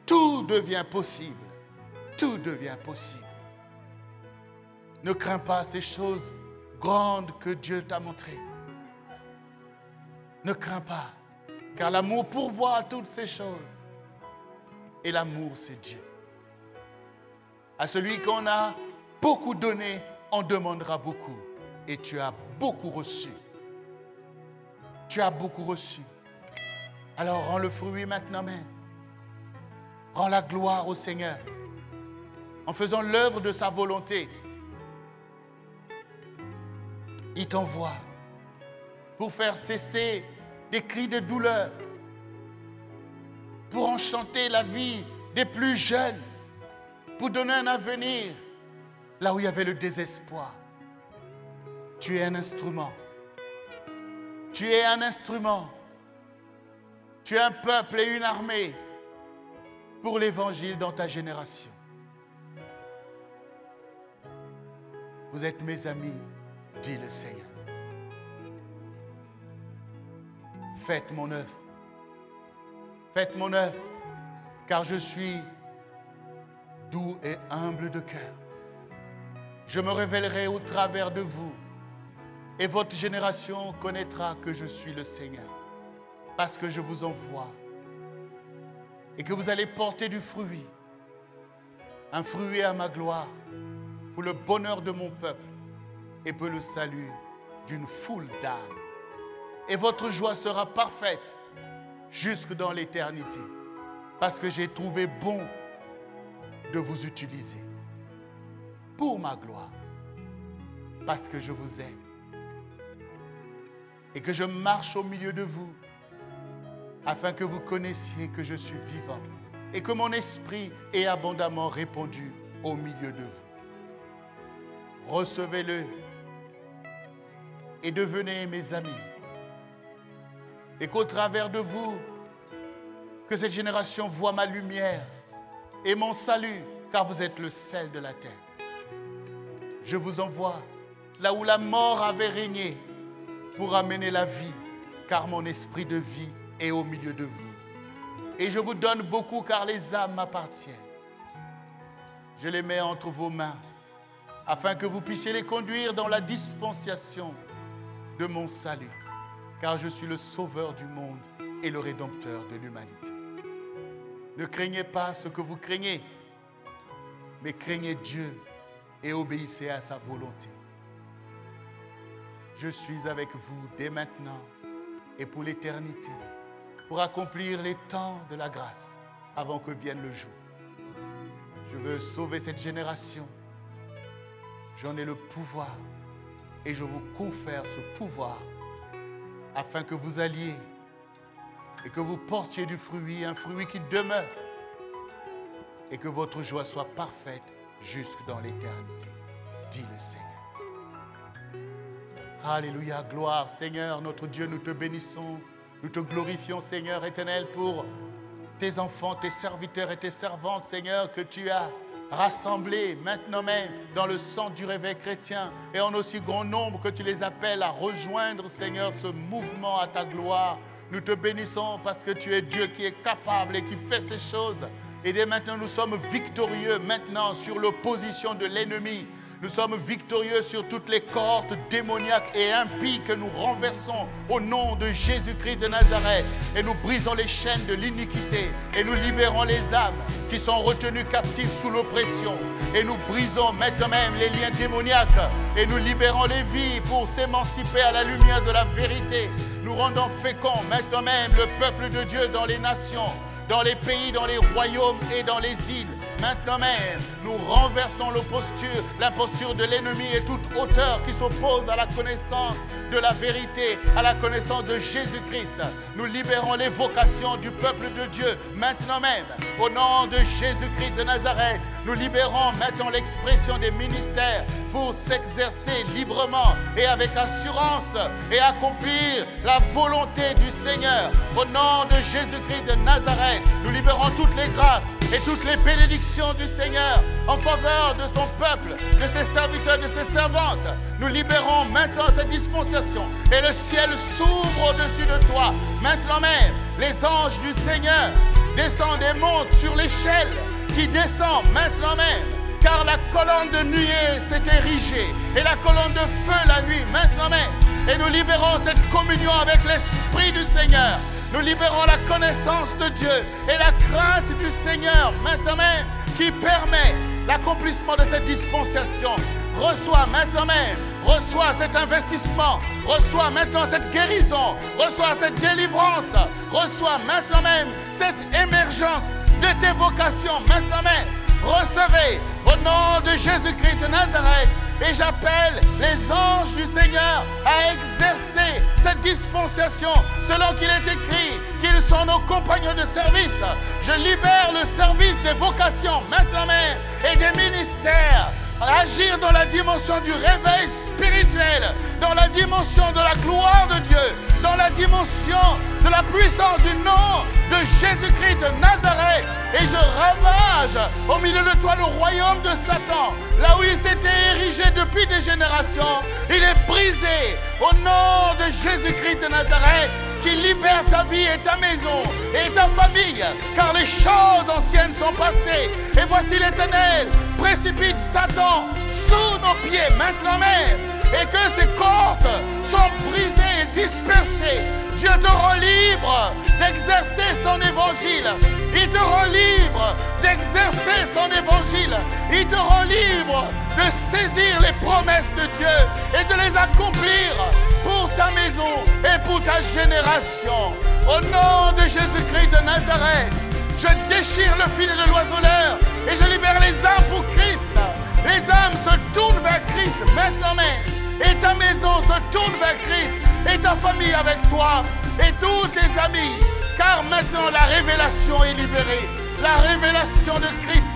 Tout devient possible. Tout devient possible. Ne crains pas ces choses grandes que Dieu t'a montrées. Ne crains pas, car l'amour pourvoit à toutes ces choses. Et l'amour, c'est Dieu. À celui qu'on a beaucoup donné, on demandera beaucoup. Et tu as beaucoup reçu. Tu as beaucoup reçu. Alors rends le fruit maintenant même. Rends la gloire au Seigneur. En faisant l'œuvre de sa volonté. Il t'envoie pour faire cesser des cris de douleur, pour enchanter la vie des plus jeunes, pour donner un avenir là où il y avait le désespoir. Tu es un instrument. Tu es un instrument. Tu es un peuple et une armée pour l'évangile dans ta génération. Vous êtes mes amis, dit le Seigneur. Faites mon œuvre. Faites mon œuvre, car je suis doux et humble de cœur. Je me révélerai au travers de vous, et votre génération connaîtra que je suis le Seigneur, parce que je vous envoie, et que vous allez porter du fruit, un fruit à ma gloire, pour le bonheur de mon peuple, et pour le salut d'une foule d'âmes. Et votre joie sera parfaite jusque dans l'éternité. Parce que j'ai trouvé bon de vous utiliser pour ma gloire. Parce que je vous aime. Et que je marche au milieu de vous afin que vous connaissiez que je suis vivant et que mon esprit est abondamment répandu au milieu de vous. Recevez-le et devenez mes amis. Et qu'au travers de vous, que cette génération voit ma lumière et mon salut, car vous êtes le sel de la terre. Je vous envoie là où la mort avait régné pour amener la vie, car mon esprit de vie est au milieu de vous. Et je vous donne beaucoup, car les âmes m'appartiennent. Je les mets entre vos mains, afin que vous puissiez les conduire dans la dispensation de mon salut, car je suis le sauveur du monde et le rédempteur de l'humanité. Ne craignez pas ce que vous craignez, mais craignez Dieu et obéissez à sa volonté. Je suis avec vous dès maintenant et pour l'éternité, pour accomplir les temps de la grâce avant que vienne le jour. Je veux sauver cette génération. J'en ai le pouvoir et je vous confère ce pouvoir afin que vous alliez et que vous portiez du fruit, un fruit qui demeure, et que votre joie soit parfaite jusque dans l'éternité, dit le Seigneur. Alléluia, gloire Seigneur, notre Dieu, nous te bénissons, nous te glorifions Seigneur éternel pour tes enfants, tes serviteurs et tes servantes Seigneur que tu as rassemblés maintenant même dans le sang du réveil chrétien et en aussi grand nombre que tu les appelles à rejoindre Seigneur ce mouvement à ta gloire. Nous te bénissons parce que tu es Dieu qui est capable et qui fait ces choses. Et dès maintenant, nous sommes victorieux maintenant sur l'opposition de l'ennemi. Nous sommes victorieux sur toutes les cohortes démoniaques et impies que nous renversons au nom de Jésus-Christ de Nazareth. Et nous brisons les chaînes de l'iniquité et nous libérons les âmes qui sont retenues captives sous l'oppression. Et nous brisons maintenant même les liens démoniaques et nous libérons les vies pour s'émanciper à la lumière de la vérité. Nous rendons fécond maintenant même le peuple de Dieu dans les nations, dans les pays, dans les royaumes et dans les îles. Maintenant même, nous renversons l'imposture de l'ennemi et toute hauteur qui s'oppose à la connaissance de la vérité, à la connaissance de Jésus-Christ. Nous libérons les vocations du peuple de Dieu maintenant même. Au nom de Jésus-Christ de Nazareth, nous libérons maintenant l'expression des ministères pour s'exercer librement et avec assurance et accomplir la volonté du Seigneur. Au nom de Jésus-Christ de Nazareth, nous libérons toutes les grâces et toutes les bénédictions du Seigneur en faveur de son peuple, de ses serviteurs, de ses servantes. Nous libérons maintenant cette dispensation et le ciel s'ouvre au-dessus de toi. Maintenant même, les anges du Seigneur descendent et montent sur l'échelle qui descend maintenant même. Car la colonne de nuée s'est érigée et la colonne de feu la nuit maintenant même. Et nous libérons cette communion avec l'Esprit du Seigneur. Nous libérons la connaissance de Dieu et la crainte du Seigneur maintenant même qui permet l'accomplissement de cette dispensation. Reçois maintenant même, reçois cet investissement, reçois maintenant cette guérison, reçois cette délivrance, reçois maintenant même cette émergence de tes vocations maintenant même. Recevez au nom de Jésus-Christ de Nazareth et j'appelle les anges du Seigneur à exercer cette dispensation selon qu'il est écrit qu'ils sont nos compagnons de service. Je libère le service des vocations maintenant même et des ministères. Agir dans la dimension du réveil spirituel, dans la dimension de la gloire de Dieu, dans la dimension de la puissance du nom de Jésus-Christ de Nazareth. Et je ravage au milieu de toi le royaume de Satan, là où il s'était érigé depuis des générations. Il est brisé au nom de Jésus-Christ de Nazareth, qui libère ta vie et ta maison et ta famille, car les choses anciennes sont passées. Et voici l'Éternel précipite Satan sous nos pieds maintenant même, et que ses cordes sont brisées et dispersées. Dieu te rend libre d'exercer son évangile. Il te rend libre d'exercer son évangile. Il te rend libre de saisir les promesses de Dieu et de les accomplir pour ta maison et pour ta génération. Au nom de Jésus-Christ de Nazareth, je déchire le filet de l'oiseleur et je libère les âmes pour Christ. Les âmes se tournent vers Christ maintenant même. Et ta maison se tourne vers Christ. Et ta famille avec toi. Et tous tes amis Car maintenant la révélation est libérée. La révélation de Christ.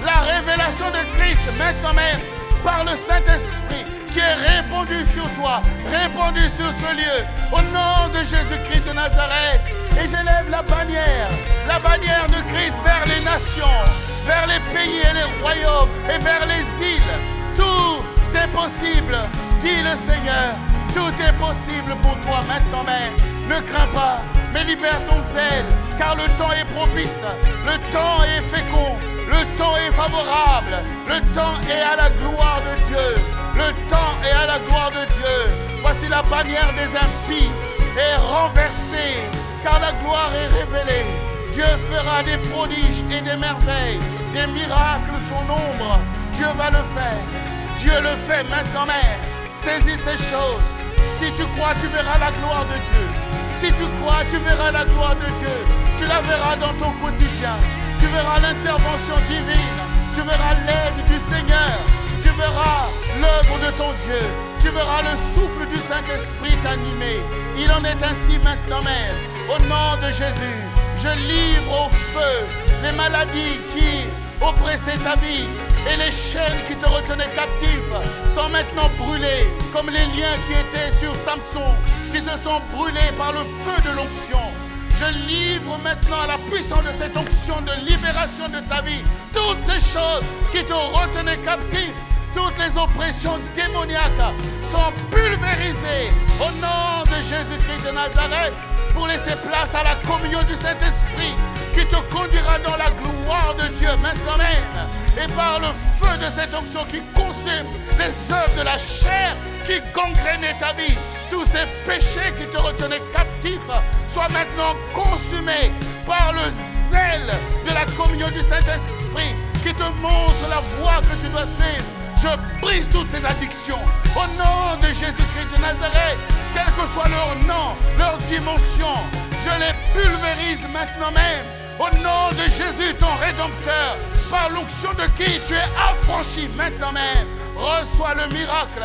La révélation de Christ maintenant même par le Saint-Esprit qui est répandu sur toi, répandu sur ce lieu. Au nom de Jésus-Christ de Nazareth. Et j'élève la bannière de Christ vers les nations, vers les pays et les royaumes et vers les îles. Tout est possible, dit le Seigneur. Tout est possible pour toi maintenant même. Ne crains pas, mais libère ton zèle, car le temps est propice, le temps est fécond, le temps est favorable, le temps est à la gloire de Dieu. Le temps est à la gloire de Dieu. Voici la bannière des impies est renversée, car la gloire est révélée. Dieu fera des prodiges et des merveilles, des miracles sans nombre. Dieu va le faire. Dieu le fait maintenant même. Saisis ces choses. Si tu crois, tu verras la gloire de Dieu. Si tu crois, tu verras la gloire de Dieu. Tu la verras dans ton quotidien. Tu verras l'intervention divine. Tu verras l'aide du Seigneur. Tu verras l'œuvre de ton Dieu. Tu verras le souffle du Saint-Esprit t'animer. Il en est ainsi maintenant même. Au nom de Jésus, je livre au feu les maladies qui oppressaient ta vie. Et les chaînes qui te retenaient captif sont maintenant brûlées comme les liens qui étaient sur Samson, qui se sont brûlés par le feu de l'onction. Je livre maintenant à la puissance de cette onction de libération de ta vie toutes ces choses qui te retenaient captif. Toutes les oppressions démoniaques sont pulvérisées au nom de Jésus-Christ de Nazareth pour laisser place à la communion du Saint-Esprit qui te conduira dans la gloire de Dieu maintenant même. Et par le feu de cette onction qui consume les œuvres de la chair qui gangrénaient ta vie, tous ces péchés qui te retenaient captif soient maintenant consumés par le zèle de la communion du Saint-Esprit qui te montre la voie que tu dois suivre. Je brise toutes ces addictions au nom de Jésus-Christ de Nazareth, quel que soit leur nom, leur dimension. Je les pulvérise maintenant même au nom de Jésus, ton Rédempteur, par l'onction de qui tu es affranchi maintenant même. Reçois le miracle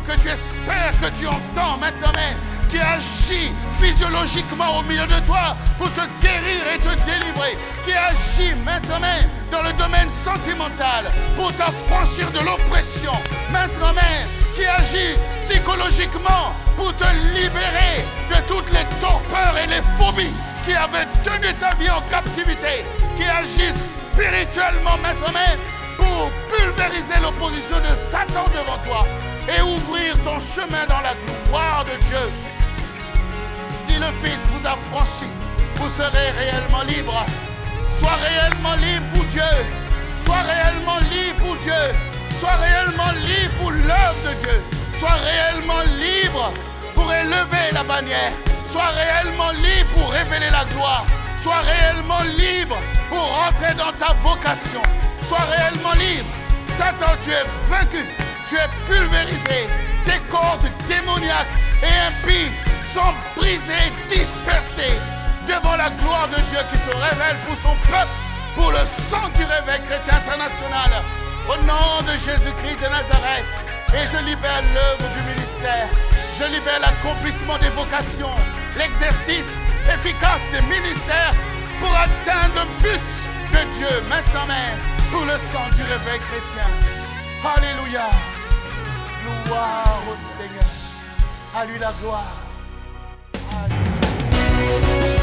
que tu espères, que tu entends maintenant même, qui agit physiologiquement au milieu de toi pour te guérir et te délivrer, qui agit maintenant même dans le domaine sentimental pour t'affranchir de l'oppression, maintenant même, qui agit psychologiquement pour te libérer de toutes les torpeurs et les phobies qui avaient tenu ta vie en captivité, qui agit spirituellement maintenant même pour pulvériser l'opposition de Satan devant toi et ouvrir ton chemin dans la gloire de Dieu. Si le Fils vous a franchi, vous serez réellement libre. Sois réellement libre pour Dieu. Sois réellement libre pour Dieu. Sois réellement libre pour l'œuvre de Dieu. Sois réellement libre pour élever la bannière. Sois réellement libre pour révéler la gloire. Sois réellement libre pour entrer dans ta vocation. Sois réellement libre. Satan, tu es vaincu. Tu es pulvérisé. Tes cordes démoniaques et impies sont brisées, dispersées devant la gloire de Dieu qui se révèle pour son peuple, pour le sang du réveil chrétien international. Au nom de Jésus-Christ de Nazareth. Et je libère l'œuvre du ministère. Je libère l'accomplissement des vocations, l'exercice efficace des ministères pour atteindre le but de Dieu maintenant même, pour le sang du réveil chrétien. Alléluia. Gloire au Seigneur. À lui la gloire. Alléluia.